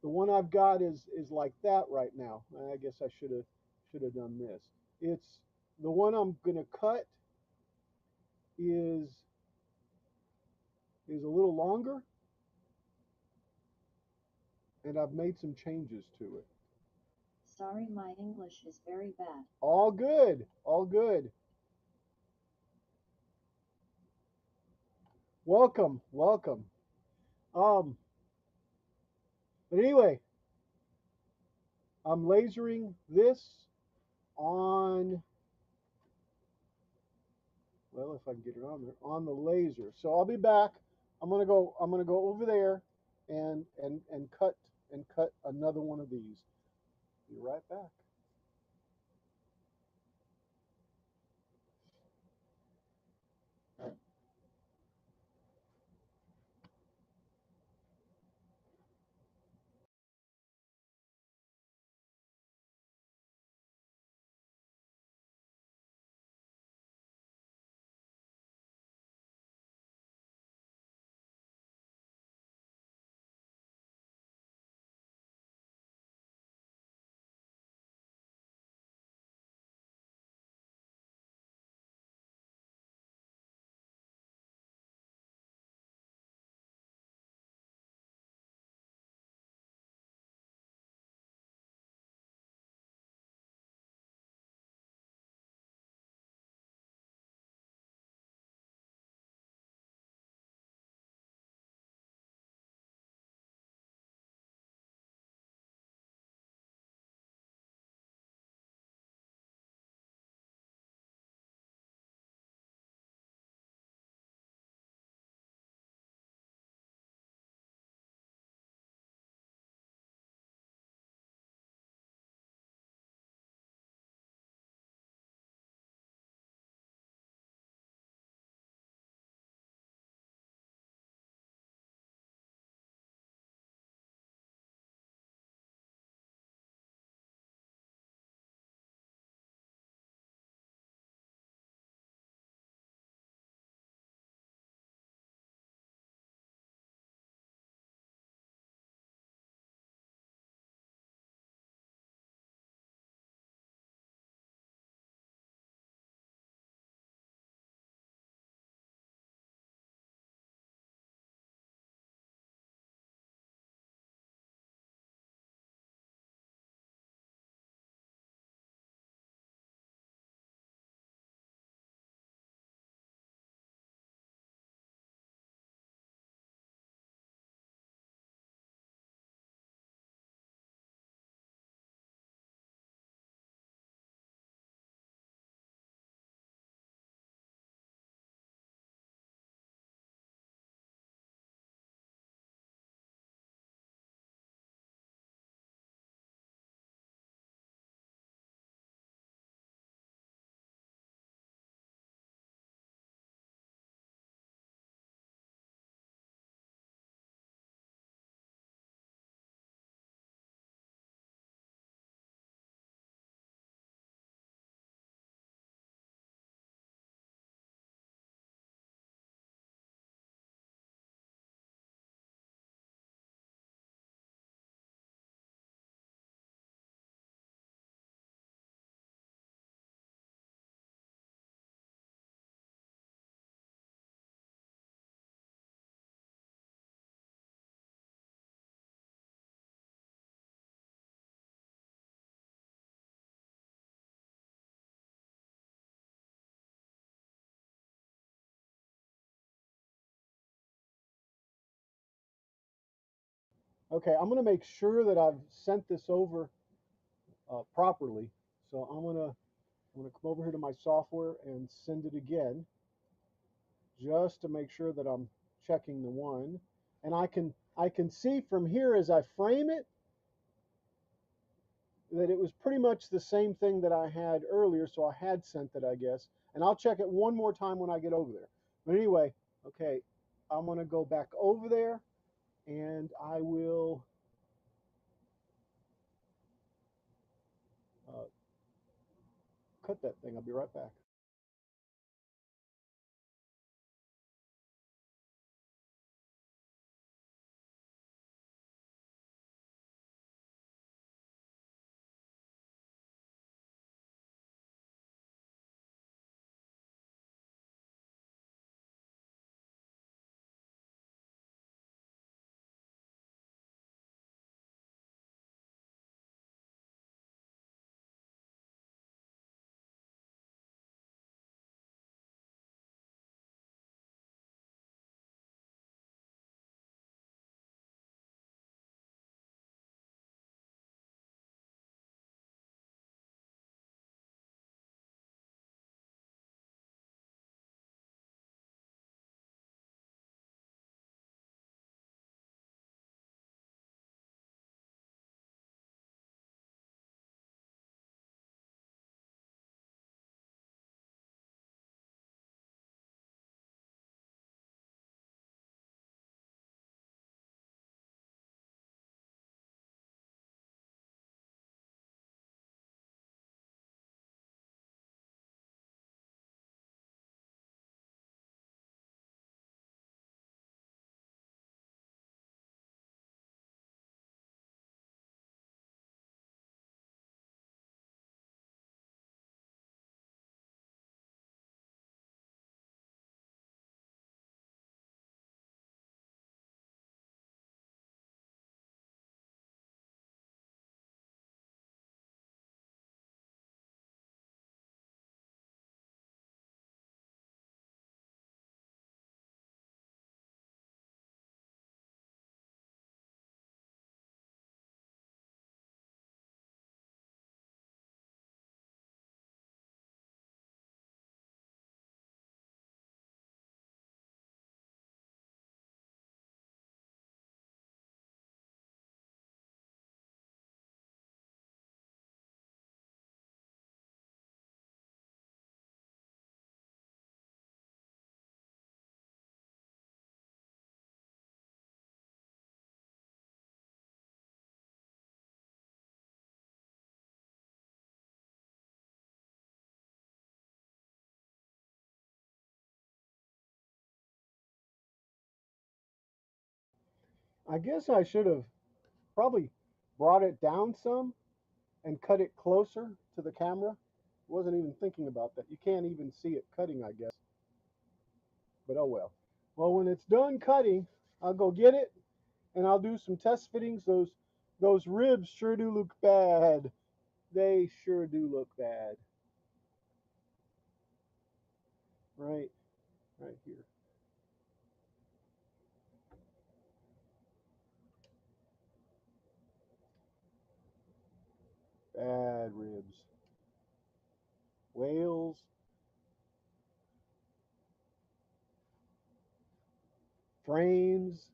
the one I've got is like that right now. I guess I should have done this. It's the one I'm going to cut is is a little longer, and I've made some changes to it. Sorry, my English is very bad. All good, all good. Welcome, welcome. Um, but anyway, I'm lasering this on, well, if I can get it on there, on the laser. So I'll be back. I'm gonna go over there and cut another one of these. Be right back. Okay, I'm going to make sure that I've sent this over properly. So I'm gonna come over here to my software and send it again, just to make sure that I'm checking the one. And I can see from here as I frame it that it was pretty much the same thing that I had earlier, so I had sent it, I guess. And I'll check it one more time when I get over there. But anyway, okay, I'm gonna go back over there and I will uh, cut that thing. I'll be right back. I guess I should have probably brought it down some and cut it closer to the camera. Wasn't even thinking about that. You can't even see it cutting, I guess. But oh well. Well, when it's done cutting, I'll go get it and I'll do some test fittings. Those ribs sure do look bad. They sure do look bad. Right, right here. Bad ribs. Whales, frames.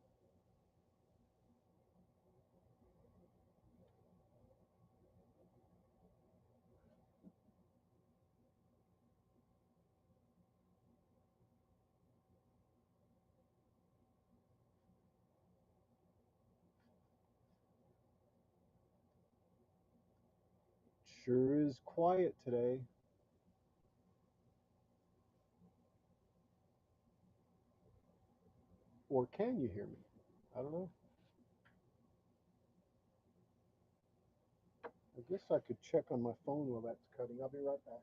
Sure is quiet today. Or can you hear me? I don't know. I guess I could check on my phone while that's cutting. I'll be right back.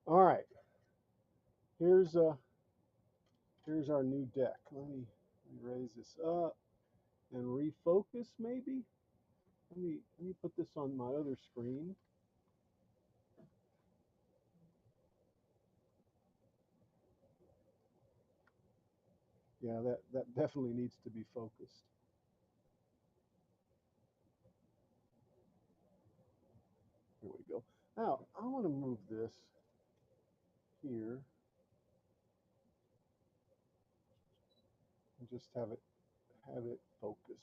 All right, here's here's our new deck. Let me raise this up and refocus maybe. Let me put this on my other screen. Yeah, that definitely needs to be focused. Here we go. Now I want to move this here and just have it focus.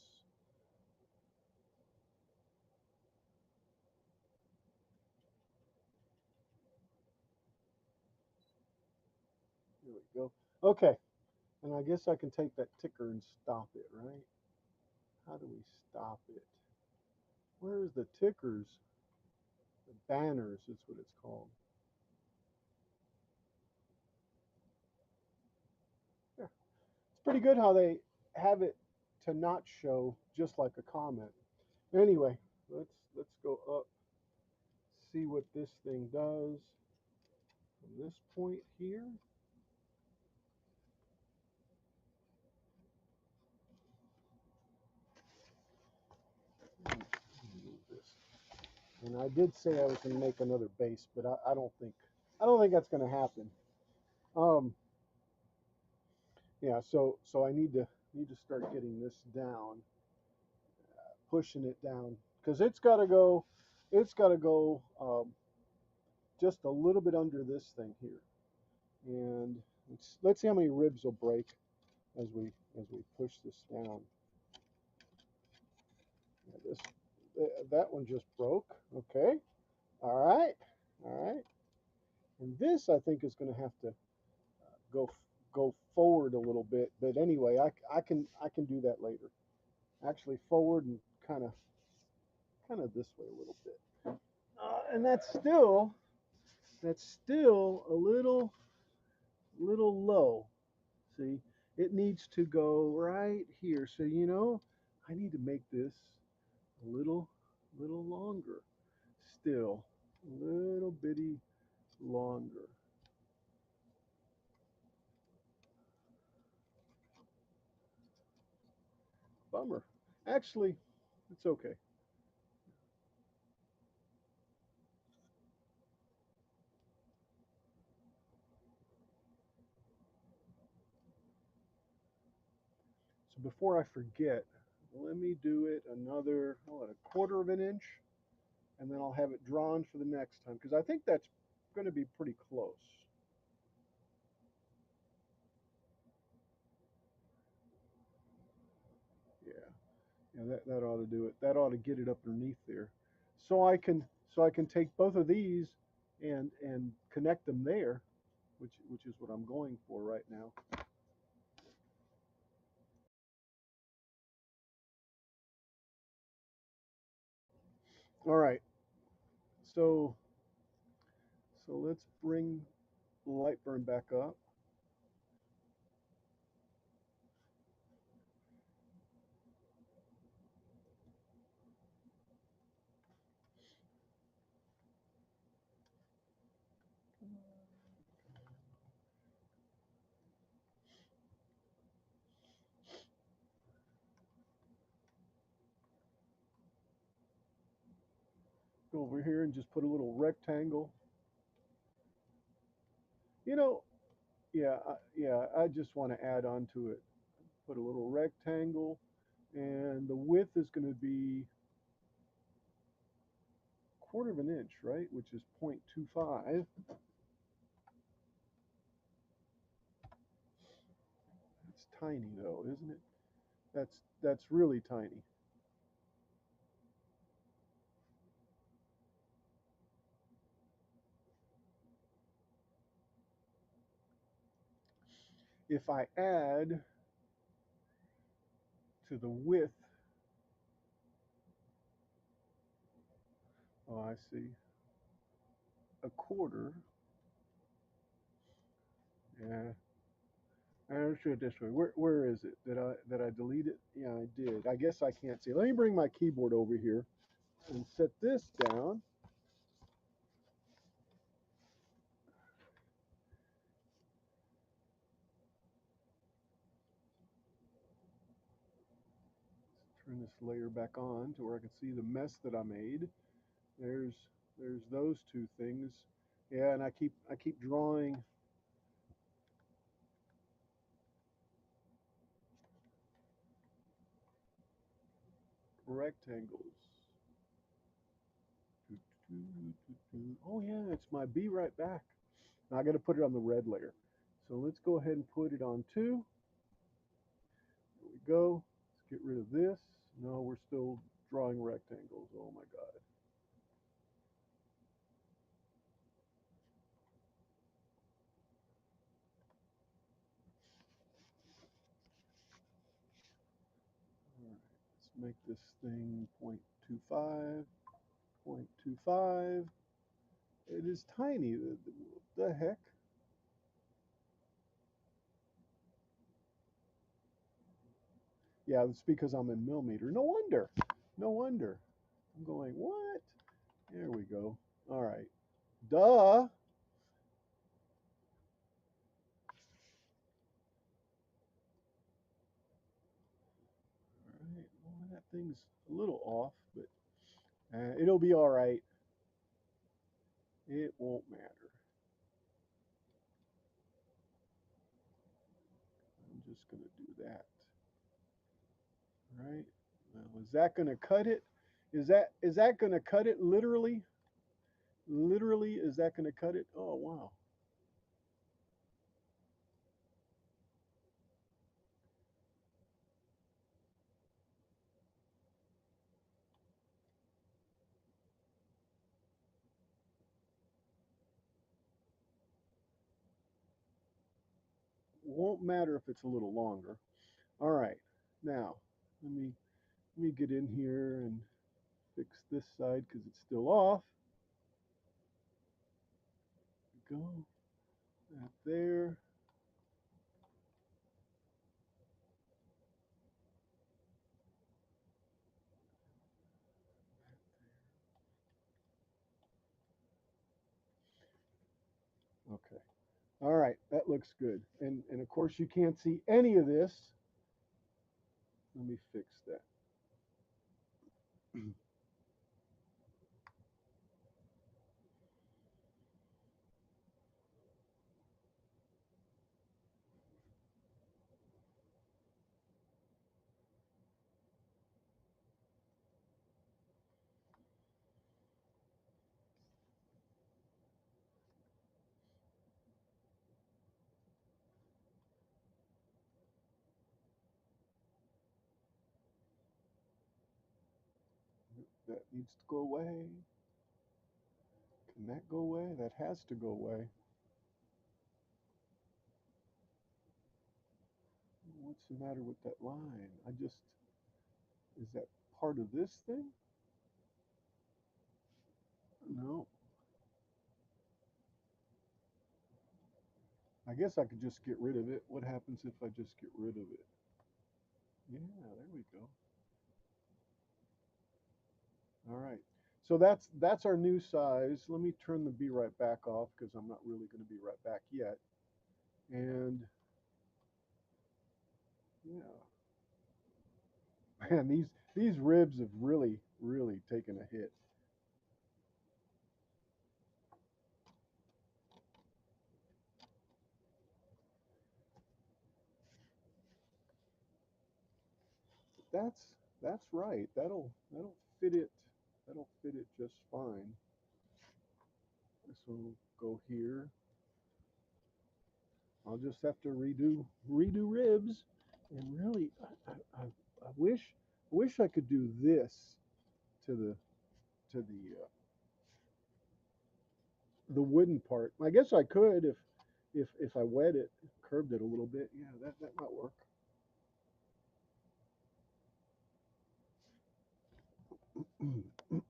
Here we go. Okay, and I guess I can take that ticker and stop it, right? How do we stop it? Where's the tickers? The banners is what it's called. Yeah. It's pretty good how they have it to not show just like a comment. Anyway, let's go up, see what this thing does from this point here. Move this. And I did say I was going to make another base, but I don't think that's going to happen. Um, yeah, so I need to start getting this down, pushing it down because it's got to go just a little bit under this thing here, and let's see how many ribs will break as we push this down. Yeah, that one just broke. Okay, all right, all right, and this I think is going to have to go go forward a little bit. But anyway, I can do that later. Actually, forward and kind of this way a little bit. And that's still a little low. See, it needs to go right here. So I need to make this a little longer. Still, a little bitty longer. Bummer. Actually, it's okay. So before I forget, let me do it another, a quarter of an inch, and then I'll have it drawn for the next time because I think that's going to be pretty close. Yeah, yeah, that ought to do it. That ought to get it up underneath there, so I can take both of these and connect them there, which is what I'm going for right now. All right, so let's bring LightBurn back up. Go over here and just put a little rectangle. You know, yeah, I just want to add on to it. Put a little rectangle, and the width is going to be quarter of an inch, right? Which is 0.25. That's tiny though, isn't it? That's really tiny. If I add to the width, oh, I see, a quarter. Yeah, let's do it this way. Where is it? Did I delete it? Yeah, I did. I guess I can't see. Let me bring my keyboard over here and set this down. turn this layer back on to where I can see the mess that I made. There's there's those two things. Yeah, and I keep drawing rectangles. Oh yeah, it's my be right back. Now I got to put it on the red layer. So let's go ahead and put it on 2. There we go. Let's get rid of this. No, we're still drawing rectangles. Oh my God. All right, let's make this thing 0.25, 0.25. It is tiny. The heck? Yeah, it's because I'm in millimeter. No wonder. No wonder. I'm going, what? There we go. All right. Duh. All right. Well, that thing's a little off, but it'll be all right. It won't matter. I'm just going to do that. All right. Now, is that going to cut it? Is that going to cut it literally? Literally, is that going to cut it? Oh, wow. Won't matter if it's a little longer. All right. Now, let me let me get in here and fix this side because it's still off. Go. That there. Okay. All right. That looks good. And of course you can't see any of this. Let me fix that. That needs to go away. Can that go away? That has to go away. What's the matter with that line? Is that part of this thing? No. I guess I could just get rid of it. What happens if I just get rid of it? Yeah, there we go. All right. So that's our new size. Let me turn the be right back off because I'm not really going to be right back yet. And yeah, man, these ribs have really taken a hit. That's that's right. That'll fit it. That'll fit it just fine. So go here. I'll just have to redo ribs. And really, I wish I could do this to the wooden part. I guess I could if I wet it, curved it a little bit. Yeah, that might work.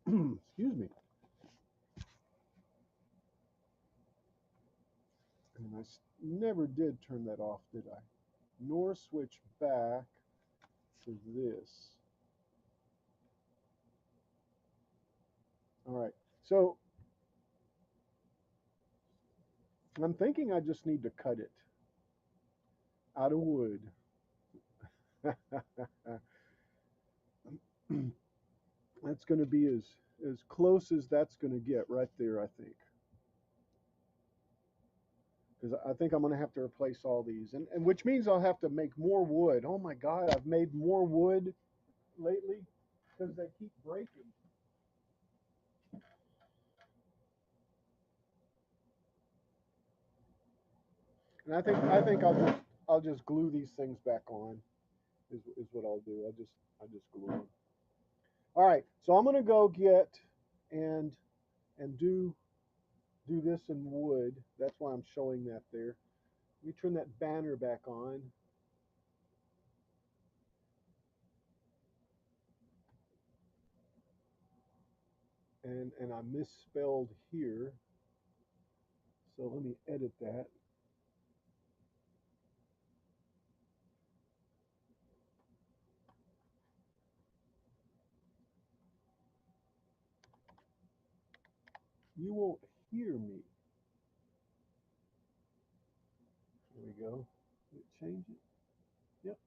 Excuse me. And I never did turn that off, did I? Nor switch back to this. All right. So I'm thinking I just need to cut it out of wood. That's going to be as close as that's going to get right there, I think. Because I think I'm going to have to replace all these, and which means I'll have to make more wood. Oh my God, I've made more wood lately because they keep breaking. And I think I'll just glue these things back on. Is what I'll do. I just glue them. All right, so I'm going to go get and and do this in wood. That's why I'm showing that there. Let me turn that banner back on. And I misspelled here. So let me edit that. You won't hear me. There we go. Did it change it? Yep.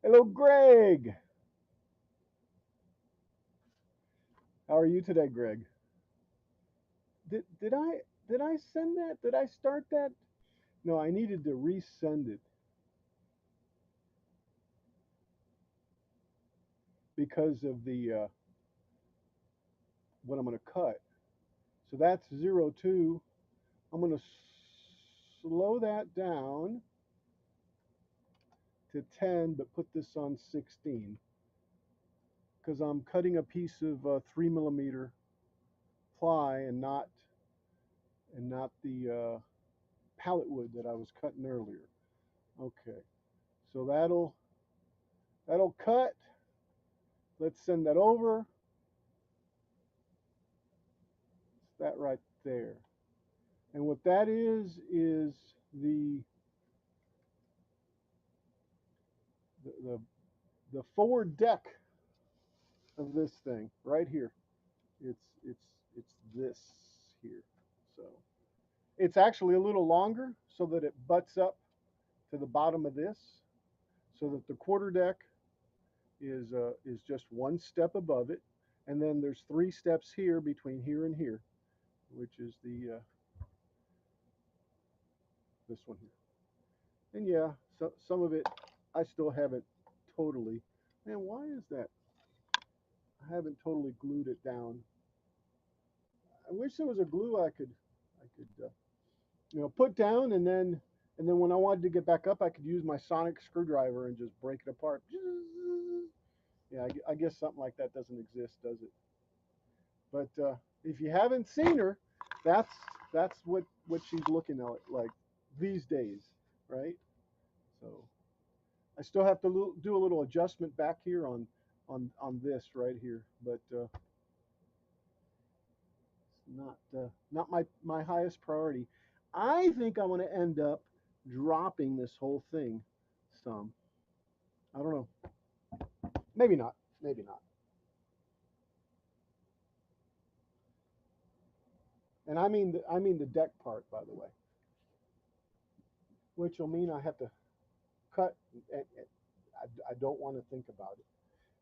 Hello, Greg. How are you today, Greg? Did I send that? Did I start that? No, I needed to resend it because of the what I'm going to cut. So that's 02. I'm going to slow that down to 10, but put this on 16 because I'm cutting a piece of 3 millimeter ply and not the pallet wood that I was cutting earlier. Okay, so that'll cut. Let's send that over. It's that right there. And what that is the the forward deck of this thing right here. It's this here. So it's actually a little longer so that it butts up to the bottom of this, so that the quarter deck is just one step above it, and then there's 3 steps here between here and here, which is the this one here. And yeah, so some of it I still haven't totally. Man, why is that? I haven't totally glued it down. I wish there was a glue I could put down, and then when I wanted to get back up, I could use my sonic screwdriver and just break it apart. Yeah, I guess something like that doesn't exist, does it? But if you haven't seen her, that's that's what she's looking at like these days, right? So I still have to do a little adjustment back here on this right here, but it's not my highest priority. I think I'm going to end up dropping this whole thing some. I don't know. Maybe not. Maybe not. And I mean the deck part, by the way, which will mean I have to cut. And I don't want to think about it.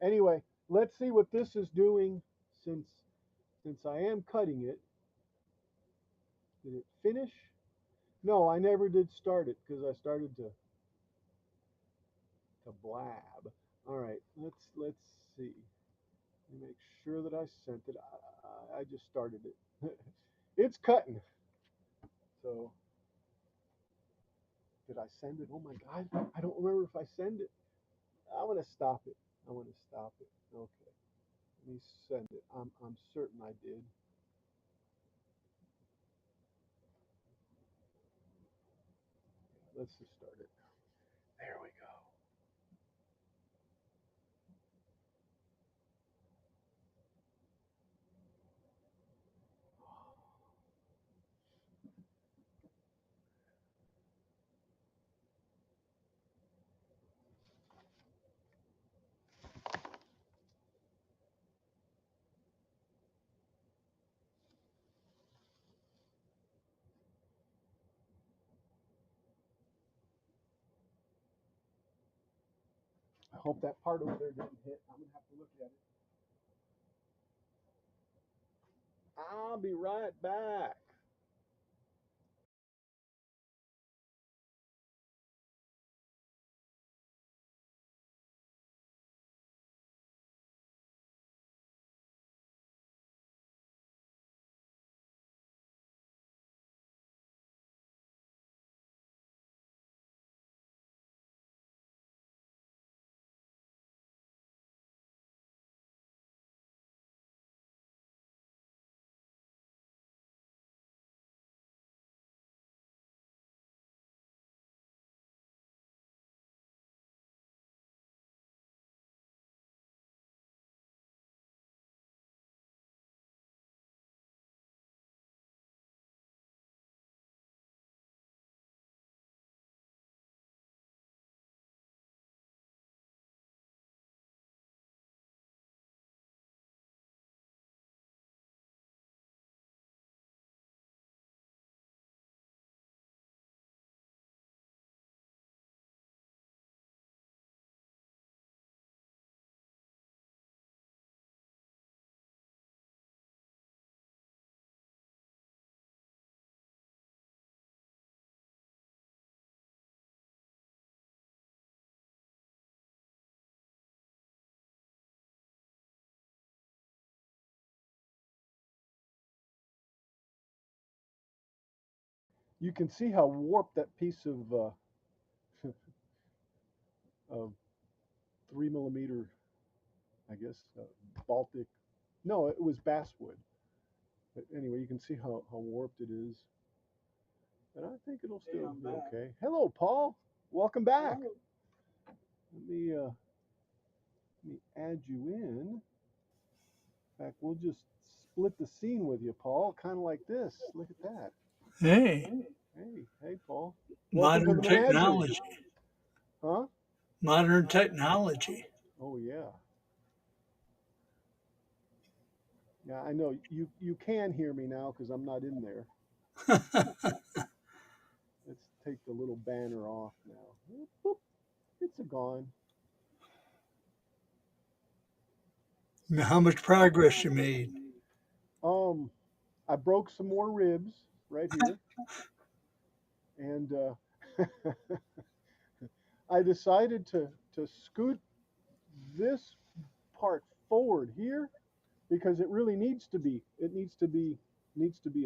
Anyway, let's see what this is doing since I am cutting it. Did it finish? No, I never did start it because I started to blab. All right, let's see. Let me make sure that I sent it. I just started it. It's cutting. So did I send it? Oh my God, I don't remember if I send it. I want to stop it. I want to stop it. Okay, let me send it. I'm certain I did. Let's just start it. There we go. I hope that part over there didn't hit. I'm gonna have to look at it. I'll be right back. You can see how warped that piece of 3 millimeter, I guess, Baltic. No, it was basswood. But anyway, you can see how warped it is. But I think it'll still be okay. Hello, Paul. Welcome back. Let me add you in. In fact, we'll just split the scene with you, Paul, kind of like this. Look at that. Hey, Hey, Paul. Welcome to modern the menagerie. technology. Huh? Modern technology. Oh yeah. Yeah, I know. You can hear me now because I'm not in there. Let's take the little banner off now. Boop, it's a gone. How much progress you made? Um, I broke some more ribs right here, and I decided to scoot this part forward here because it really needs to be. It needs to be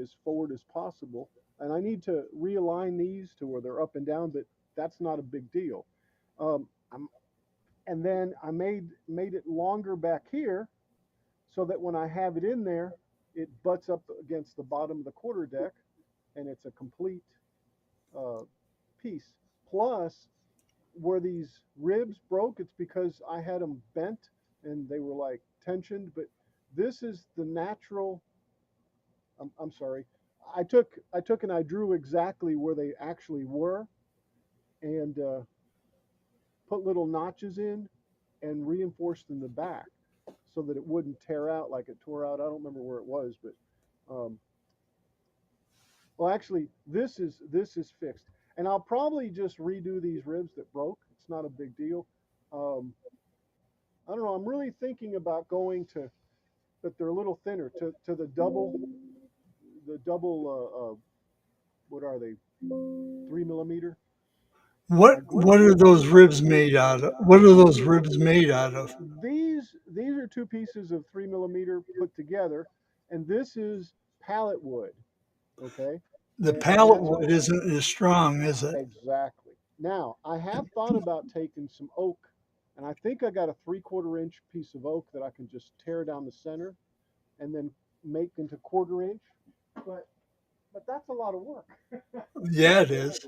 as forward as possible, and I need to realign these to where they're up and down. But that's not a big deal. I'm, and then I made it longer back here so that when I have it in there, it butts up against the bottom of the quarter deck, and it's a complete uh, piece. Plus, where these ribs broke, it's because I had them bent and they were like tensioned. But this is the natural. I'm sorry. I took and I drew exactly where they actually were, and put little notches in and reinforced in the back so that it wouldn't tear out like it tore out. I don't remember where it was, but um, well, actually, this is fixed, and I'll probably just redo these ribs that broke. It's not a big deal. Um, I don't know. I'm really thinking about going to, but they're a little thinner, to the double. What are they? 3 millimeter. What are those ribs made out of? What are those ribs made out of? These are two pieces of 3 millimeter put together, and this is pallet wood. Okay, The and pallet that's wood isn't as strong, is it? exactly. Now I have thought about taking some oak, and I think I got a 3/4 inch piece of oak that I can just tear down the center and then make into 1/4 inch. But but that's a lot of work. Yeah, it is.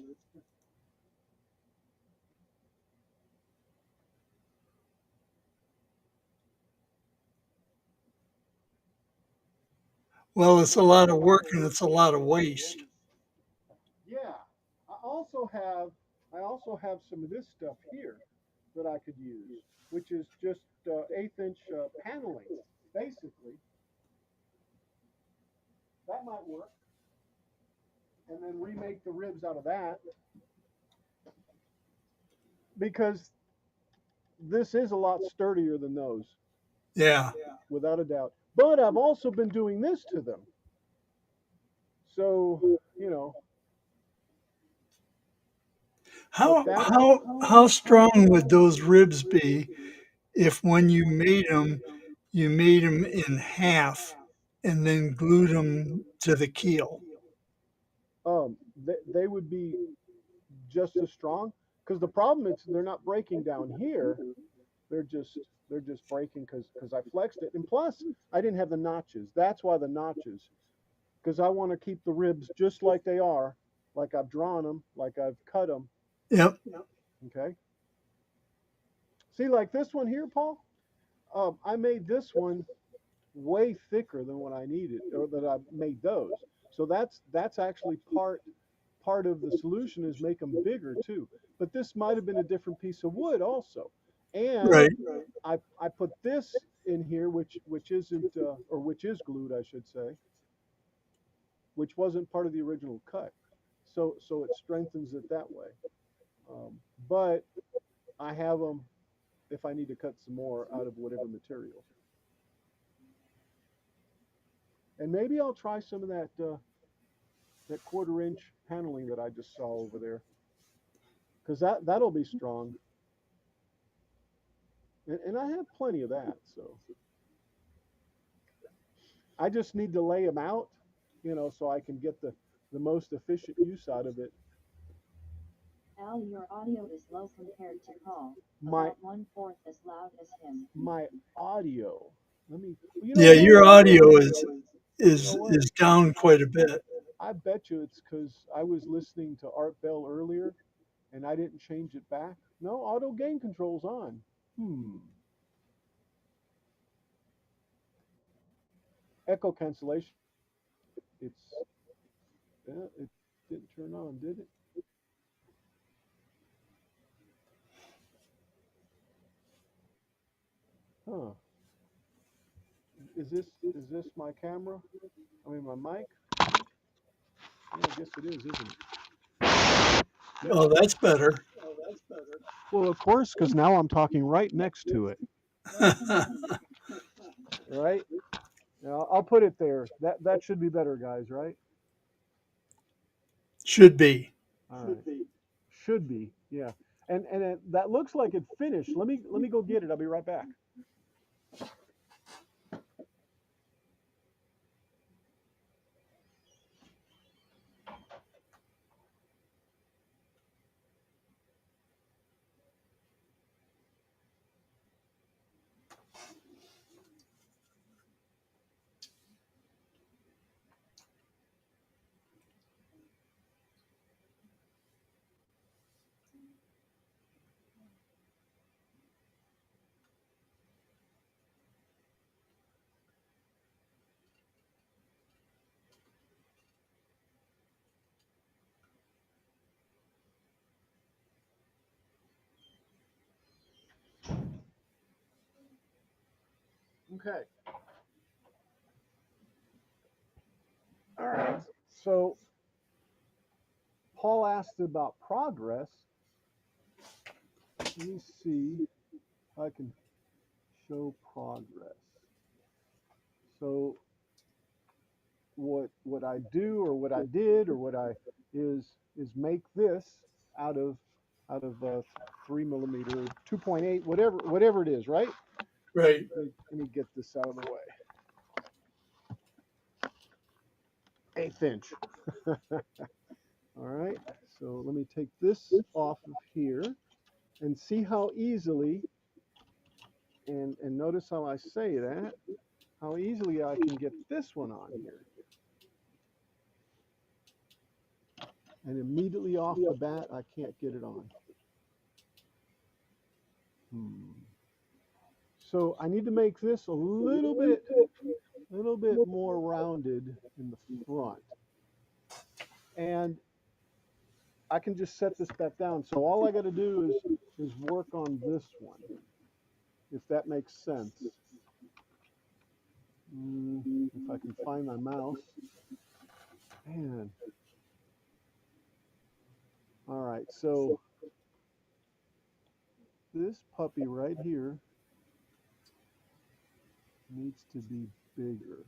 Well, it's a lot of work and it's a lot of waste. Yeah. I also have I also have some of this stuff here that I could use, which is just 1/8 inch paneling. Basically, that might work, and then remake the ribs out of that because this is a lot sturdier than those, Yeah. without a doubt. But I've also been doing this to them, so you know. But that's How strong would those ribs be if when you made them in half and then glued them to the keel? they would be just as strong because the problem is they're not breaking down here. They're just they're just breaking because I flexed it, and plus I didn't have the notches. That's why the notches, because I want to keep the ribs just like they are, like I've drawn them, like I've cut them. Yep. Okay. See, like this one here, Paul. I made this one way thicker than what I needed, or that I made those. So that's actually part of the solution is make them bigger too. But this might have been a different piece of wood also, and Right. I put this in here, which isn't or which is glued, I should say, which wasn't part of the original cut. So it strengthens it that way. Um, but I have them if I need to cut some more out of whatever material, and maybe I'll try some of that 1/4 inch paneling that I just saw over there, because that'll be strong, and I have plenty of that. So I just need to lay them out, so I can get the most efficient use out of it. Al, your audio is low compared to Paul, My about 1/4 as loud as him. my audio. Let me. You know Yeah, what? your audio is You know is what? is down quite a bit. I bet you it's because I was listening to Art Bell earlier and I didn't change it back. No, auto gain control's on. Hmm. Echo cancellation. It's it didn't turn on, did it? Huh. Is this my camera? I mean my mic? Yeah, I guess it is, isn't it? Oh, that's better. Well, of course, because now I'm talking right next to it, right? Now, I'll put it there. That should be better, guys, right? Should be. All right. Should be, yeah. And that looks like it finished. Let me go get it. I'll be right back. Okay. All right. So Paul asked about progress. Let me see if I can show progress. So what I do or what I did or what I is make this out of out of 3 millimeter, 2.8, whatever it is, right? Right. Let me get this out of the way. 1/8 inch. All right. So let me take this off of here and see how easily and notice how I say that, how easily I can get this one on here. And immediately off the bat, I can't get it on. So I need to make this a little bit more rounded in the front. And I can just set this back down. So all I got to do is work on this one, if that makes sense. If I can find my mouse. Man. All right, so this puppy right here needs to be bigger.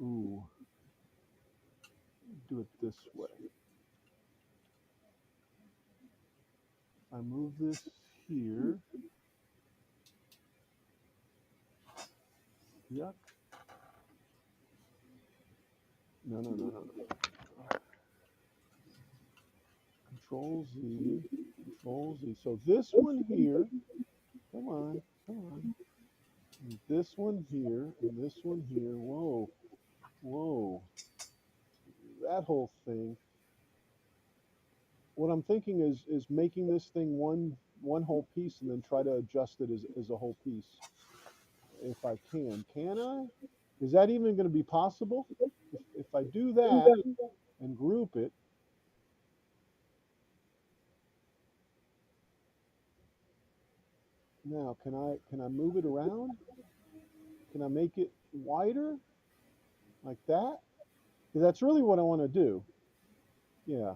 Ooh, do it this way. I move this here. Yuck. No. Control Z, Control Z. So this one here, come on. And this one here, and this one here. Whoa. That whole thing. What I'm thinking is making this thing one whole piece and then try to adjust it as a whole piece. If I can. Can I? Is that even going to be possible? If I do that and group it, now can I move it around? Can I make it wider like that? Because that's really what I want to do. Yeah,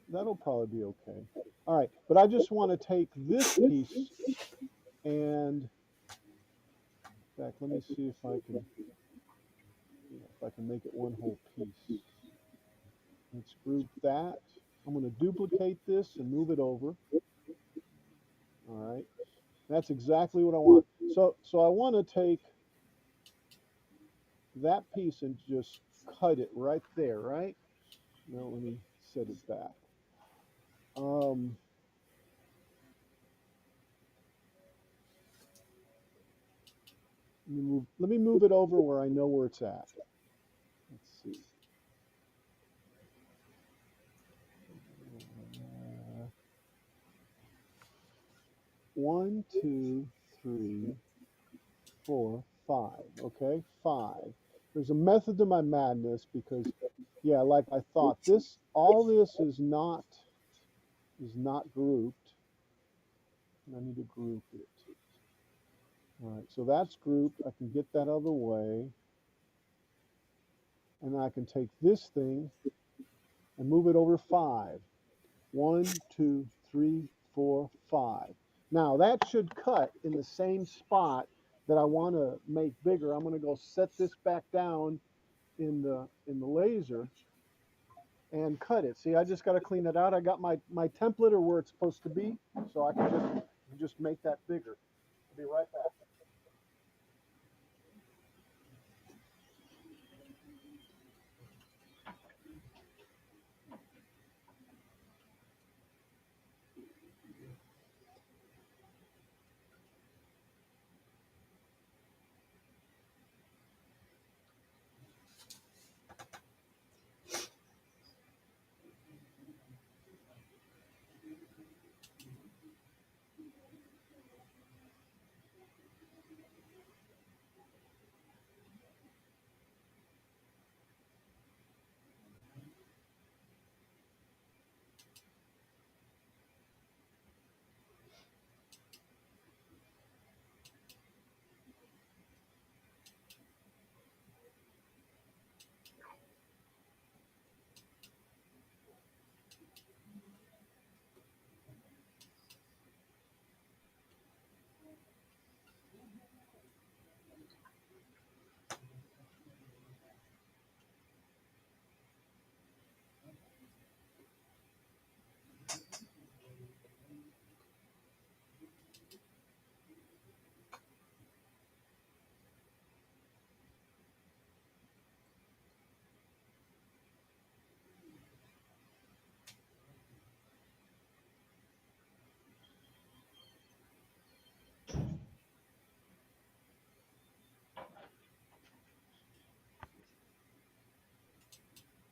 that'll probably be okay. All right, but I just want to take this piece and, in fact, let me see if I can make it one whole piece. Let's group that. I'm going to duplicate this and move it over. All right, that's exactly what I want. So I want to take that piece and just cut it right there, right? Now let me set it back. Um, let me move it over where I know where it's at. Let's see. 1, 2, 3, 4, 5. Okay, 5. There's a method to my madness because, yeah, like I thought, all this is not grouped, and I need to group it. All right, so that's grouped. I can get that out of the way, and I can take this thing and move it over 5. 1, 2, 3, 4, 5. Now that should cut in the same spot that I want to make bigger. I'm going to go set this back down in the laser and cut it. See, I just got to clean it out. I got my template or where it's supposed to be, so I can just make that bigger. I'll be right back.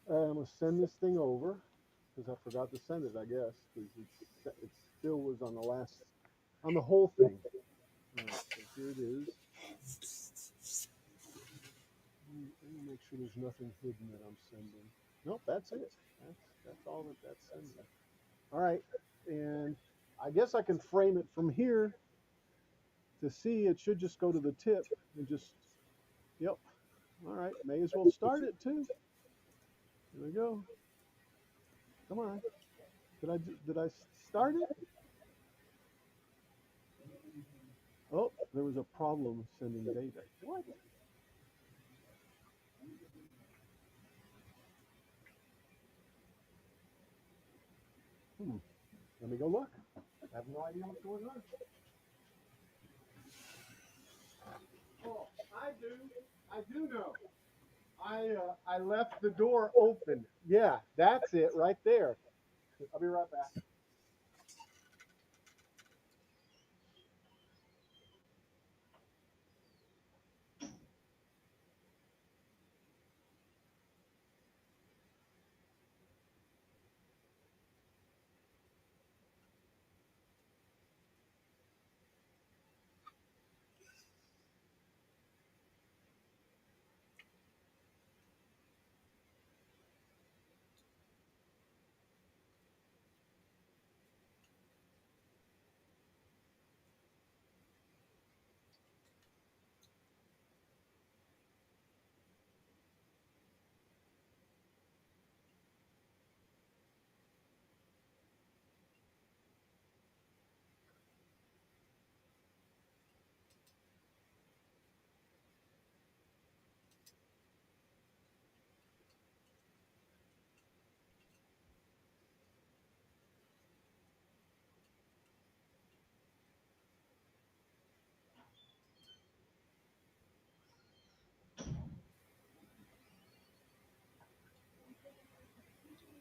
I'm going to send this thing over because I forgot to send it, I guess, because it still was on the whole thing. All right, so here it is. Let me make sure there's nothing hidden that I'm sending. Nope, that's it. That's all that's sending. All right, and I guess I can frame it from here to see. It should just go to the tip and just, yep. All right, may as well start it too. Here we go. Come on. Did I start it? Oh, there was a problem sending data. What? Let me go look. I have no idea what's going on. Oh, I do. I do know. I left the door open. Yeah, that's it right there. I'll be right back.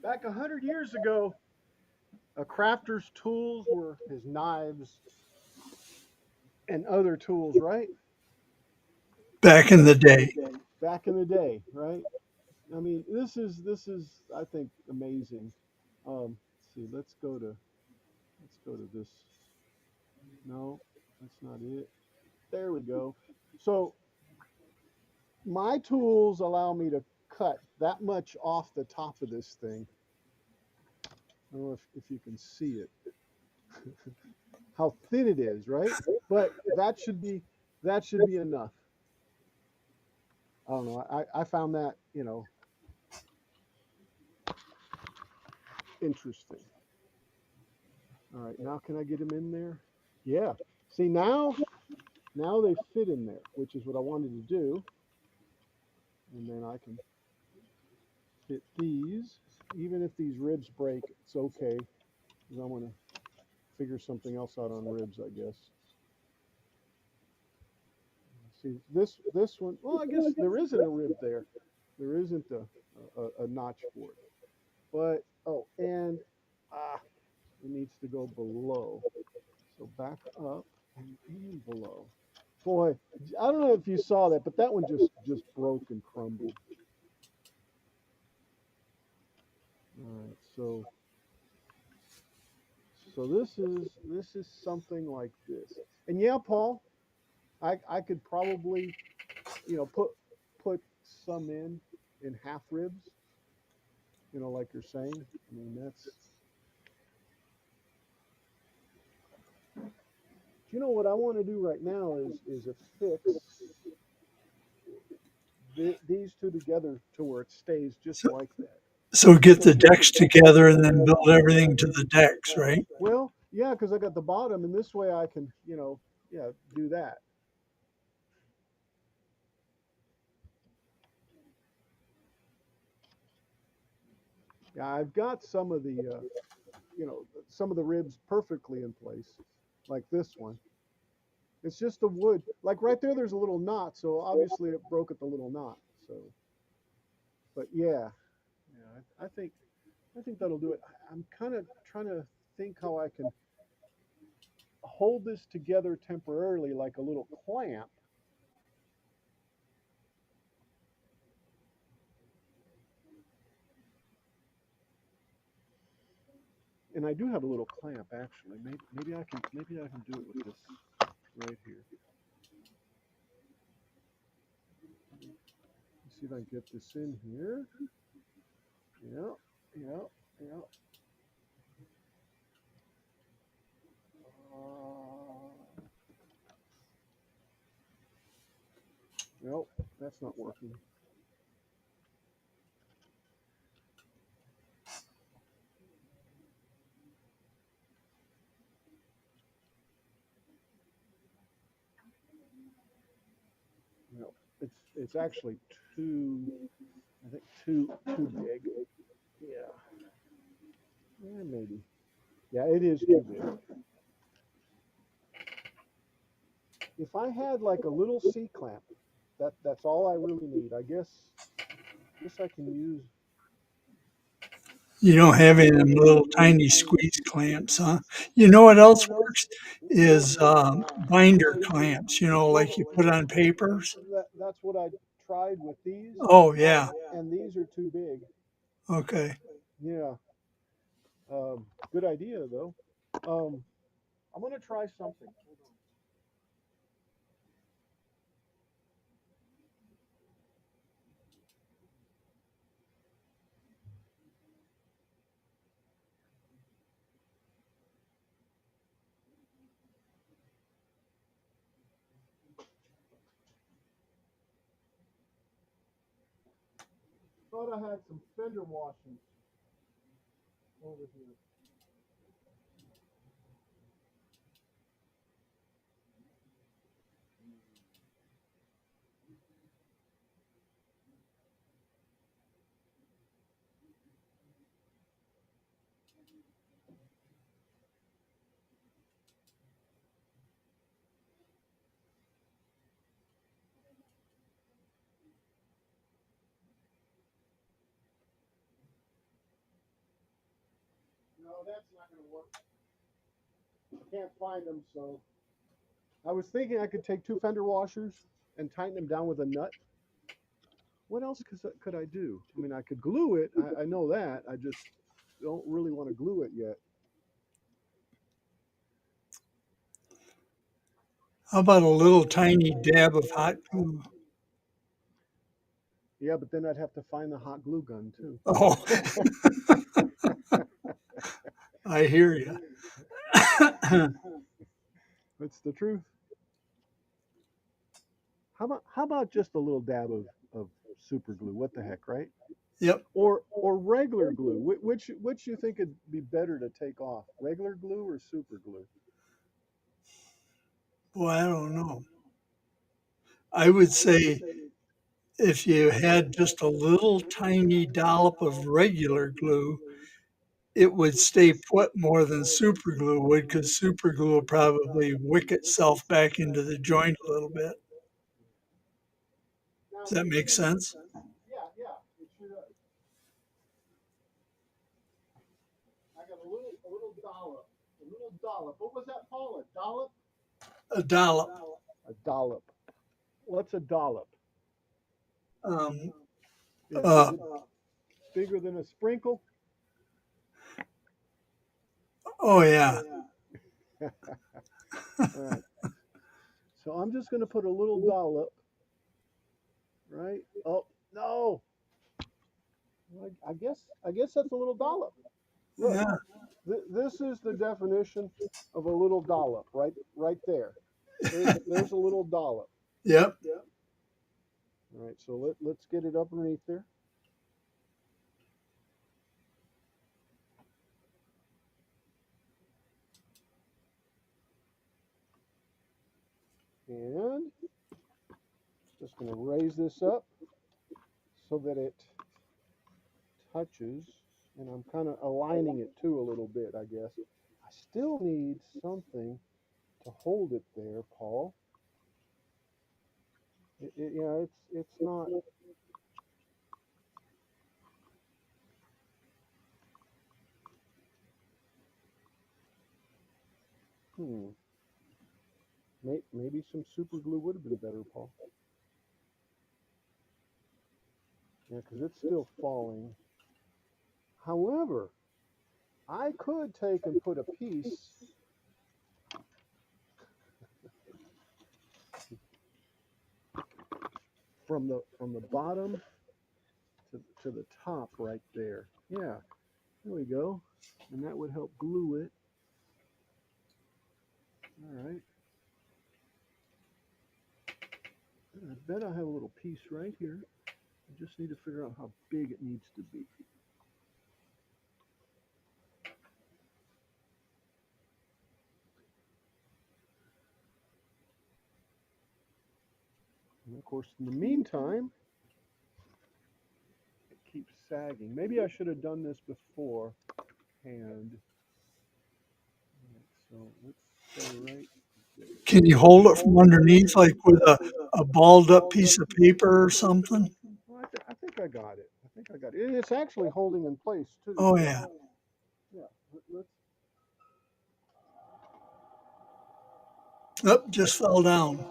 back 100 years ago, a crafter's tools were his knives and other tools, right? Back in the day. Back in the day, right? I mean, this is I think amazing. Let's see. Let's go to this. No, that's not it. There we go. So my tools allow me to cut that much off the top of this thing. I don't know if you can see it, how thin it is, right? But that should be enough. I don't know. I found that, interesting. All right, now can I get them in there? Yeah. See, now they fit in there, which is what I wanted to do. And then I can fit these. Even if these ribs break, it's okay, because I want to figure something else out on ribs, I guess. See, this one, well, I guess there isn't a rib there. There isn't a notch for it. But, oh, and it needs to go below. So back up and below. Boy, I don't know if you saw that, but that one just broke and crumbled. All right, so this is something like this. And yeah, Paul, I could probably, put some in half ribs, like you're saying. I mean, that's, what I want to do right now is affix these two together to where it stays just So, like that. so get the decks together and then build everything to the decks, right? Well, yeah, because I got the bottom, and this way I can, yeah, do that. Yeah, I've got some of the ribs perfectly in place, like this one. It's just the wood. Like right there, there's a little knot, so obviously it broke at the little knot. So, but yeah, I think that'll do it. I'm kind of trying to think how I can hold this together temporarily, like a little clamp. And I do have a little clamp actually. Maybe I can do it with this right here. Let's see if I can get this in here. Yeah, yeah, yeah. Nope, that's not working. Nope, it's actually too. I think too big. Yeah, yeah, maybe. Yeah, it is too big. If I had like a little C clamp, that's all I really need. I guess I can use. You don't have any of them little tiny squeeze clamps, huh? You know what else works is binder clamps, Well, like you put on papers. that's what I tried with these, Oh, yeah. and these are too big. Okay. Yeah. Good idea though. Um, I'm gonna try something. Thought I had some fender washing over here. No, that's not going to work. I can't find them, so I was thinking I could take two fender washers and tighten them down with a nut. What else could I do? I mean, I could glue it. I know that. I just don't really want to glue it yet. How about a little tiny dab of hot glue? Yeah, but then I'd have to find the hot glue gun too. Oh, I hear you. That's the truth. How about just a little dab of super glue? What the heck, right? Yep. Or regular glue? Which you think would be better to take off? Regular glue or super glue? Boy, I don't know. I would say if you had just a little tiny dollop of regular glue, it would stay put more than super glue would, because super glue will probably wick itself back into the joint a little bit. Now Does that the make thing, sense? yeah, it sure does. I got a little dollop, a little dollop. What was that, Paul? A dollop? A dollop. A dollop. What's a dollop? Um, Is uh, it bigger than a sprinkle? oh, yeah. All right. So I'm just going to put a little dollop, right? Oh no! I guess that's a little dollop. Look, Yeah. this is the definition of a little dollop, right there. There's a little dollop. Yep. All right. So let's get it up underneath there. And just going to raise this up so that it touches, and I'm kind of aligning it too a little bit, I guess. I still need something to hold it there, Paul. It's not. Hmm. Maybe some super glue would have been better, Paul. Yeah, because it's still falling. However, I could take and put a piece from the bottom to the top right there. Yeah, there we go. And that would help glue it. All right. I bet I have a little piece right here. I just need to figure out how big it needs to be. And of course, in the meantime, it keeps sagging. Maybe I should have done this beforehand. So let's go right there. Can you hold it from underneath, like with a balled up piece of paper or something? Well, I think I got it. I think I got it. And it's actually holding in place too. Oh, So yeah. yeah, let's. Up, just fell down.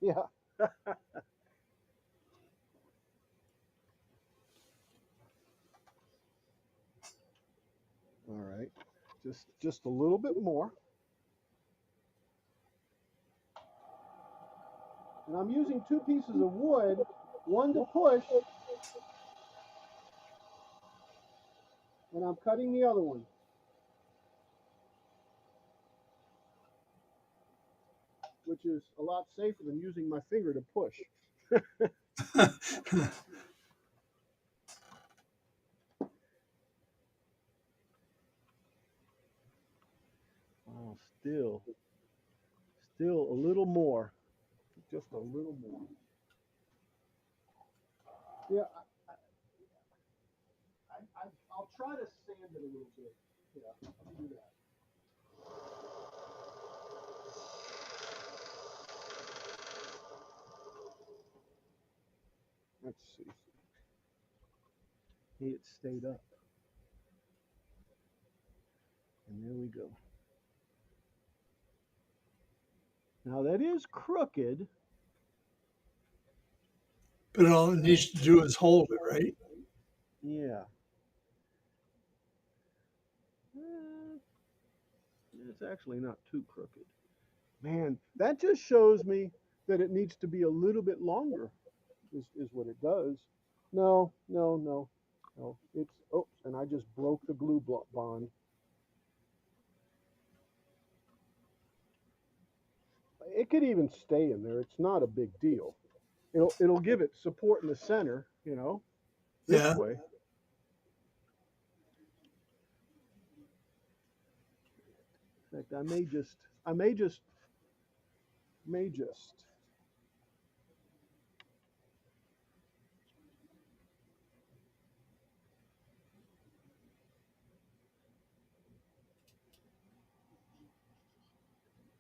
Yeah. All right. Just a little bit more. And I'm using two pieces of wood, one to push, and I'm cutting the other one, which is a lot safer than using my finger to push. Oh, still a little more, just a little more. Yeah, I'll try to sand it a little bit. Yeah, I'll do that. Let's see. Hey, it stayed up. And there we go. Now that is crooked. But all it needs to do is hold it, right? Yeah. Eh, it's actually not too crooked. Man, that just shows me that it needs to be a little bit longer, is what it does. No, no, no, no. It's, oops, and I just broke the glue bond. It could even stay in there. It's not a big deal. It'll give it support in the center, this Yeah. way. In fact, I may just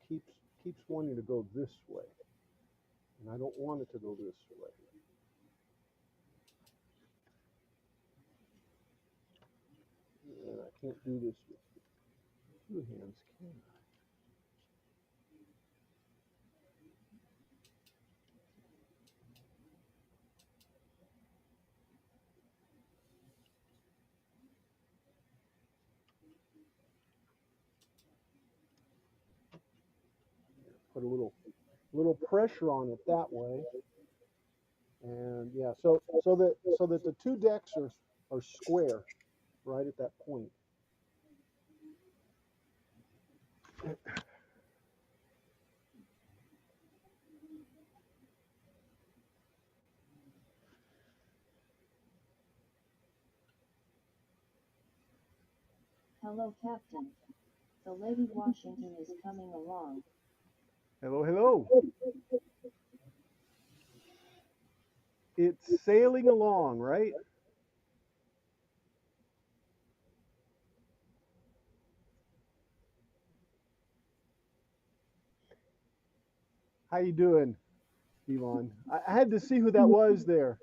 keeps keeps wanting to go this way, and I don't want it to go this way. And I can't do this with two hands, can I? Put a little pressure on it that way, and yeah, so that the two decks are square right at that point. Hello, Captain. The Lady Washington is coming along. Hello, hello. It's sailing along, right? How you doing, Yvonne? I had to see who that was there.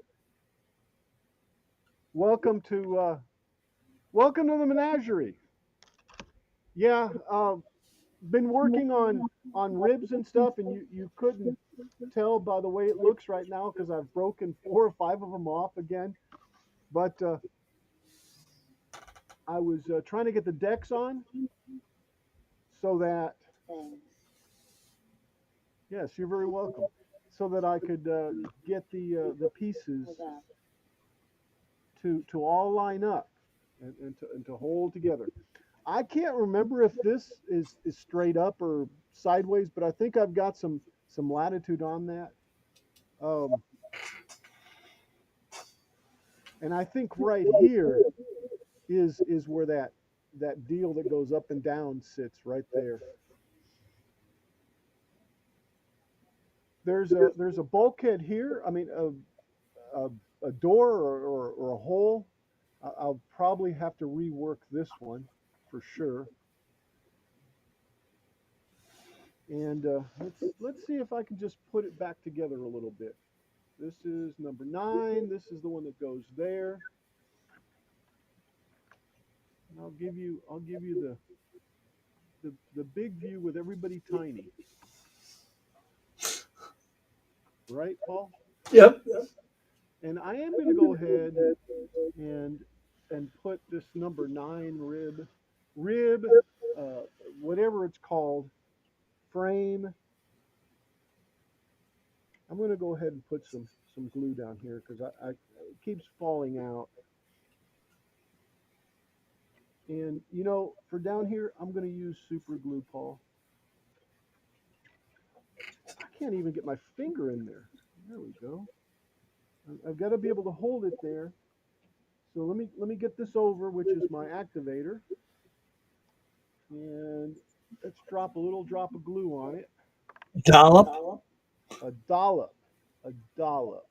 Welcome to welcome to the menagerie. Yeah, been working on ribs and stuff, and you couldn't tell by the way it looks right now because I've broken 4 or 5 of them off again. But I was trying to get the decks on so that, Thanks yes, you're very welcome, so that I could get the pieces for that. to all line up and to hold together. I can't remember if this is straight up or sideways, but I think I've got some latitude on that. Um, and I think right here is where that deal that goes up and down sits right there. There's a bulkhead here. I mean a, a door or a hole. I'll probably have to rework this one for sure. And let's see if I can just put it back together a little bit. This is number 9. This is the one that goes there. And I'll give you the big view with everybody tiny, right, Paul? Yep. And I am going to go ahead and and put this number 9 rib, uh, whatever it's called, frame. I'm going to go ahead and put some glue down here because it keeps falling out. And for down here, I'm going to use super glue, Paul. I can't even get my finger in there. There we go. I've got to be able to hold it there. So let me get this over, which is my activator, and let's drop a little drop of glue on it. Dollop. A dollop, a dollop.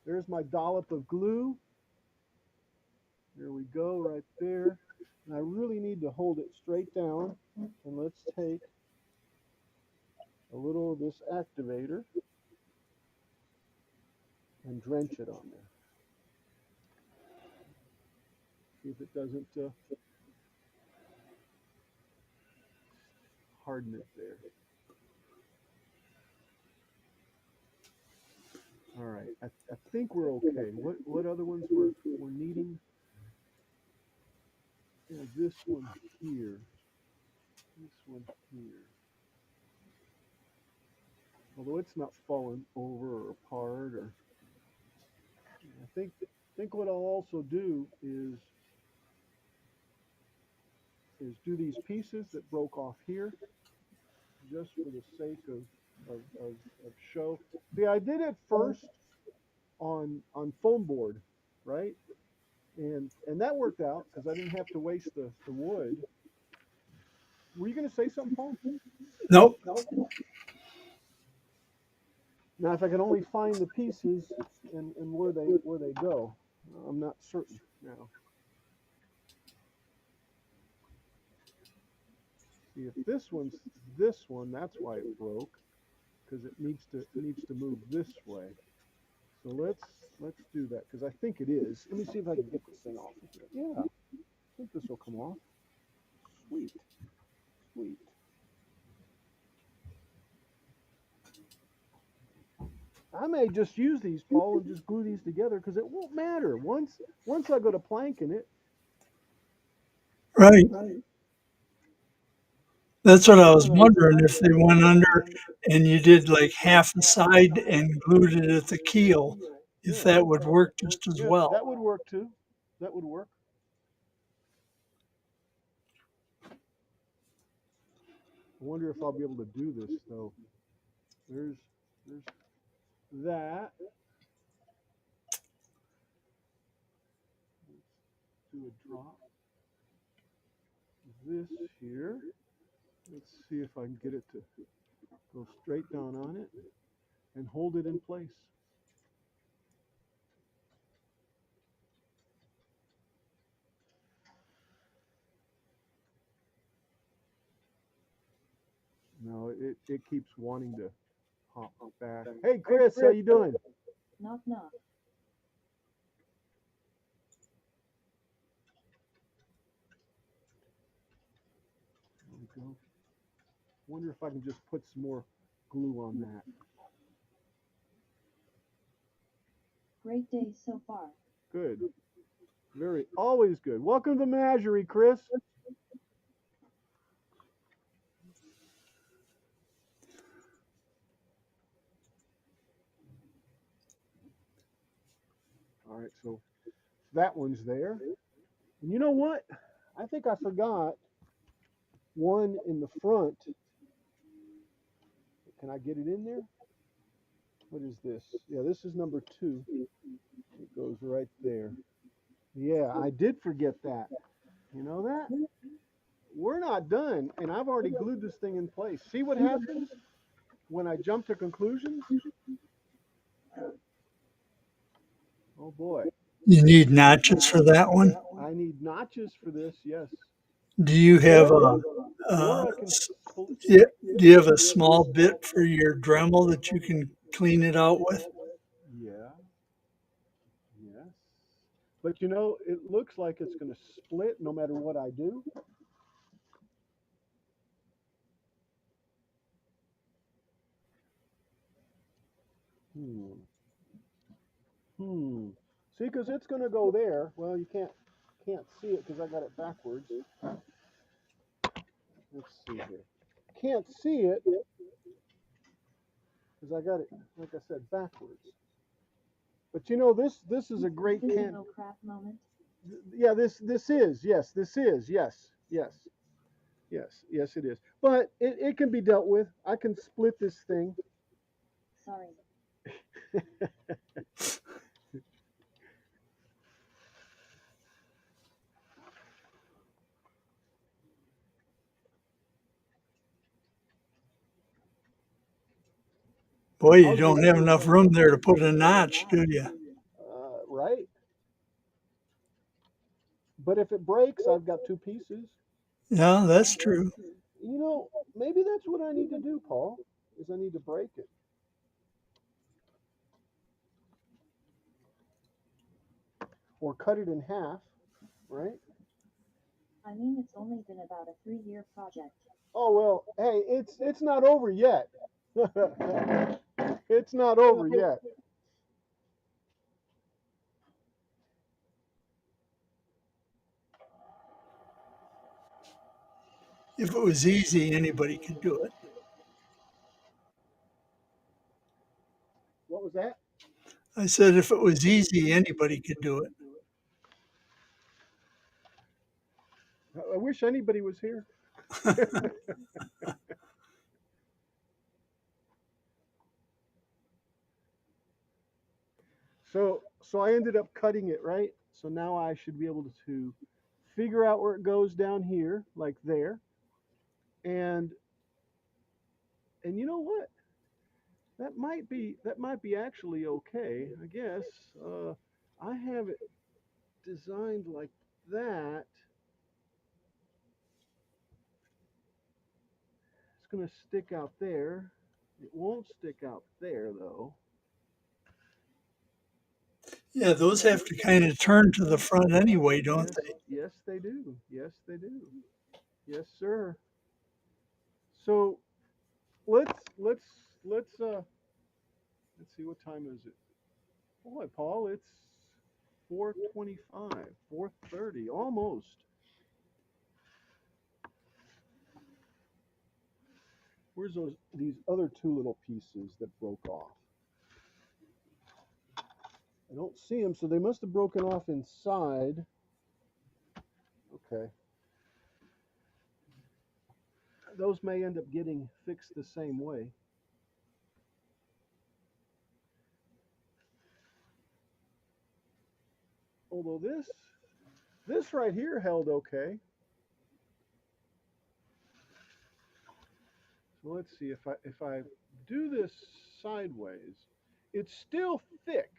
There's my dollop of glue. There we go, right there. And I really need to hold it straight down. And let's take a little of this activator and drench it on there. See if it doesn't harden it there. All right, I think we're okay. What other ones we're needing? Yeah, this one here. This one here. Although it's not falling over or apart, or I think what I'll also do is do these pieces that broke off here just for the sake of show. See, I did it first on foam board, right? And that worked out because I didn't have to waste the wood. Were you going to say something, Paul? Nope. Now, if I can only find the pieces and where they go, I'm not certain now. See, if this one, that's why it broke, because it needs to move this way. So let's do that because I think it is. Let me see if I can get this thing off of here. Yeah, I think this will come off. Sweet, sweet. I may just use these, Paul, and just glue these together because it won't matter once I go to planking it. Right. That's what I was wondering if they went under and you did like half a side and glued it at the keel, if Yeah, that would work just as yeah, well. that would work too. That would work. I wonder if I'll be able to do this though. There's that. Let's do a drop. This here. Let's see if I can get it to go straight down on it and hold it in place. No, it keeps wanting to hop back. Hey Chris, how you doing? Knock knock. There we go. Wonder if I can just put some more glue on that. Great day so far. Good. Always good. Welcome to the menagerie, Chris. All right, so that one's there. And you know what? I think I forgot one in the front. Can I get it in there? What is this? Yeah, this is number 2. It goes right there. Yeah, I did forget that. You know that? We're not done, and I've already glued this thing in place. See what happens when I jump to conclusions? Oh boy. You need notches for that one. I need notches for this, yes. Do you have Or uh, or I can pull. yeah, do you have a small bit for your Dremel that you can clean it out with? Yeah, yes. But you know, it looks like it's going to split no matter what I do. Hmm. Hmm. See, because it's going to go there. Well, you can't see it because I got it backwards. Let's see here. Can't see it because I got it, like I said, backwards. But you know, this is a great can. No crap moment. Yeah, this is yes, this is yes it is. But it can be dealt with. I can split this thing. Sorry. Boy, you I'll just don't have enough room there to put a notch, do you? right. But if it breaks, I've got 2 pieces. Yeah, that's true. You know, maybe that's what I need to do, Paul. Is I need to break it or cut it in half, right? I mean, it's only been about a 3-year project. Oh well, hey, it's not over yet. It's not over yet. If it was easy, anybody could do it. What was that? I said, if it was easy, anybody could do it. I wish anybody was here. So I ended up cutting it, right? So now I should be able to figure out where it goes down here, like there. And and you know what? That might be actually okay, I guess. I have it designed like that. It's gonna stick out there. It won't stick out there though. Yeah, those have to kind of turn to the front anyway, don't Yes, they? yes they do. Yes they do. Yes, sir. So let's let's let's see, what time is it? Boy, Paul, it's 4:25, 4:30, almost. Where's these other two little pieces that broke off? I don't see them, so they must have broken off inside. Okay. Those may end up getting fixed the same way. Although this right here held okay. So let's see, if I do this sideways, it's still thick.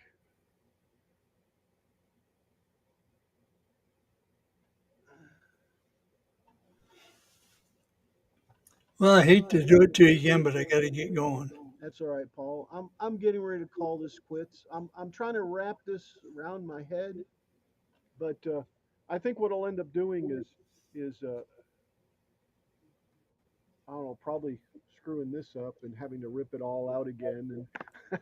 Well, I hate to do it to you again, but I got to get going. That's all right, Paul. I'm getting ready to call this quits. I'm trying to wrap this around my head, but I think what I'll end up doing is I don't know, probably screwing this up and having to rip it all out again. And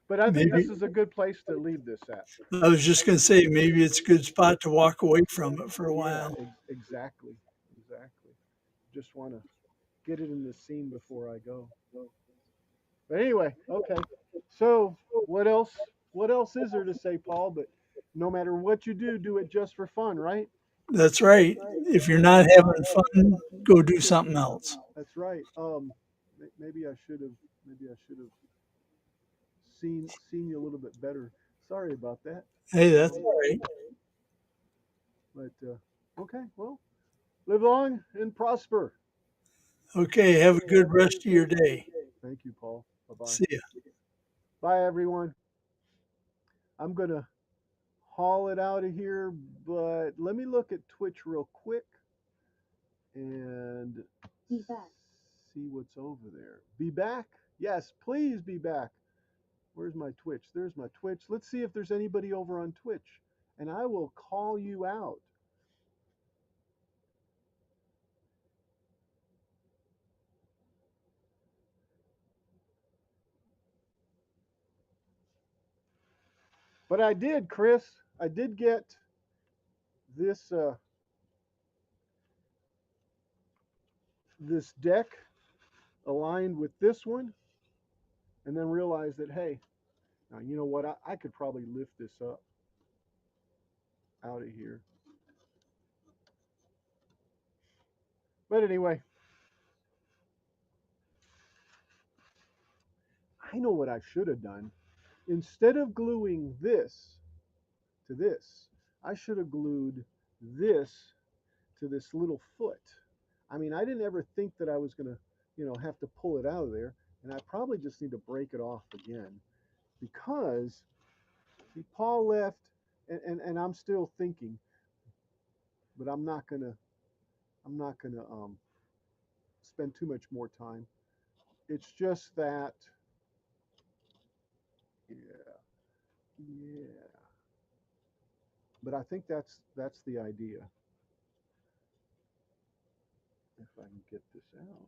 but I think Maybe, this is a good place to leave this at. I was just going to say, maybe it's a good spot to walk away from it for a Yeah, while. exactly, exactly. Just want to get it in the scene before I go. But anyway, okay. So what else? What else is there to say, Paul? But no matter what you do, do it just for fun, right? That's right. If you're not having fun, go do something else. That's right. Maybe I should have. Maybe I should have seen you a little bit better. Sorry about that. Hey, that's all right. But okay. Well, live long and prosper. Okay, have a good rest of your day. Thank you, Paul. Bye bye. See ya. Bye, everyone. I'm gonna haul it out of here, but let me look at Twitch real quick and Be back. see what's over there. Be back? Yes, please be back. Where's my Twitch? There's my Twitch. Let's see if there's anybody over on Twitch, and I will call you out. But I did, Chris. I did get this this deck aligned with this one, and then realized that, hey, now you know what? I could probably lift this up out of here. But anyway, I know what I should have done. Instead of gluing this to this, I should have glued this to this little foot. I mean, I didn't ever think that I was going to, have to pull it out of there. And I probably just need to break it off again because see, Paul left and I'm still thinking, but I'm not gonna spend too much more time. It's just that, yeah, yeah. But I think that's the idea. If I can get this out.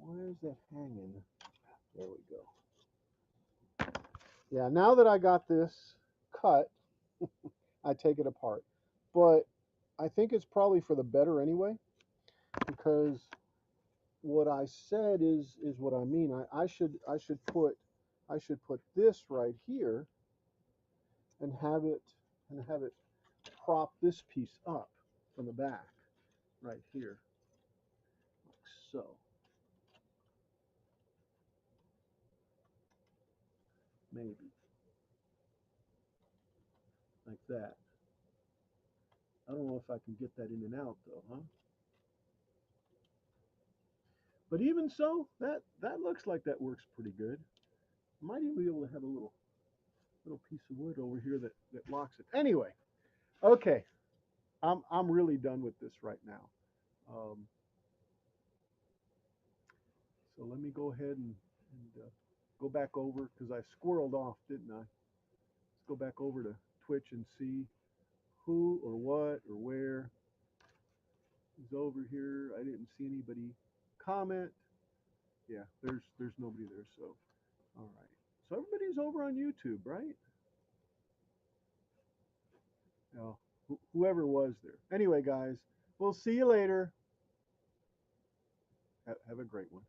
Why is that hanging? There we go. Yeah, now that I got this cut, I take it apart. But I think it's probably for the better anyway, because what I said is what I mean. I should put this right here and have it prop this piece up from the back right here, like so. Maybe like that. I don't know if I can get that in and out though, huh? But even so, that looks like that works pretty good. I might even be able to have a little piece of wood over here that locks it. Anyway, okay, I'm really done with this right now. Um, so let me go ahead and go back over because I squirreled off, didn't I? Let's go back over to Twitch and see who or what or where is over here. I didn't see anybody comment. Yeah, there's nobody there. So all right. So everybody's over on YouTube, right? Oh, whoever was there. Anyway, guys, we'll see you later. Have a great one.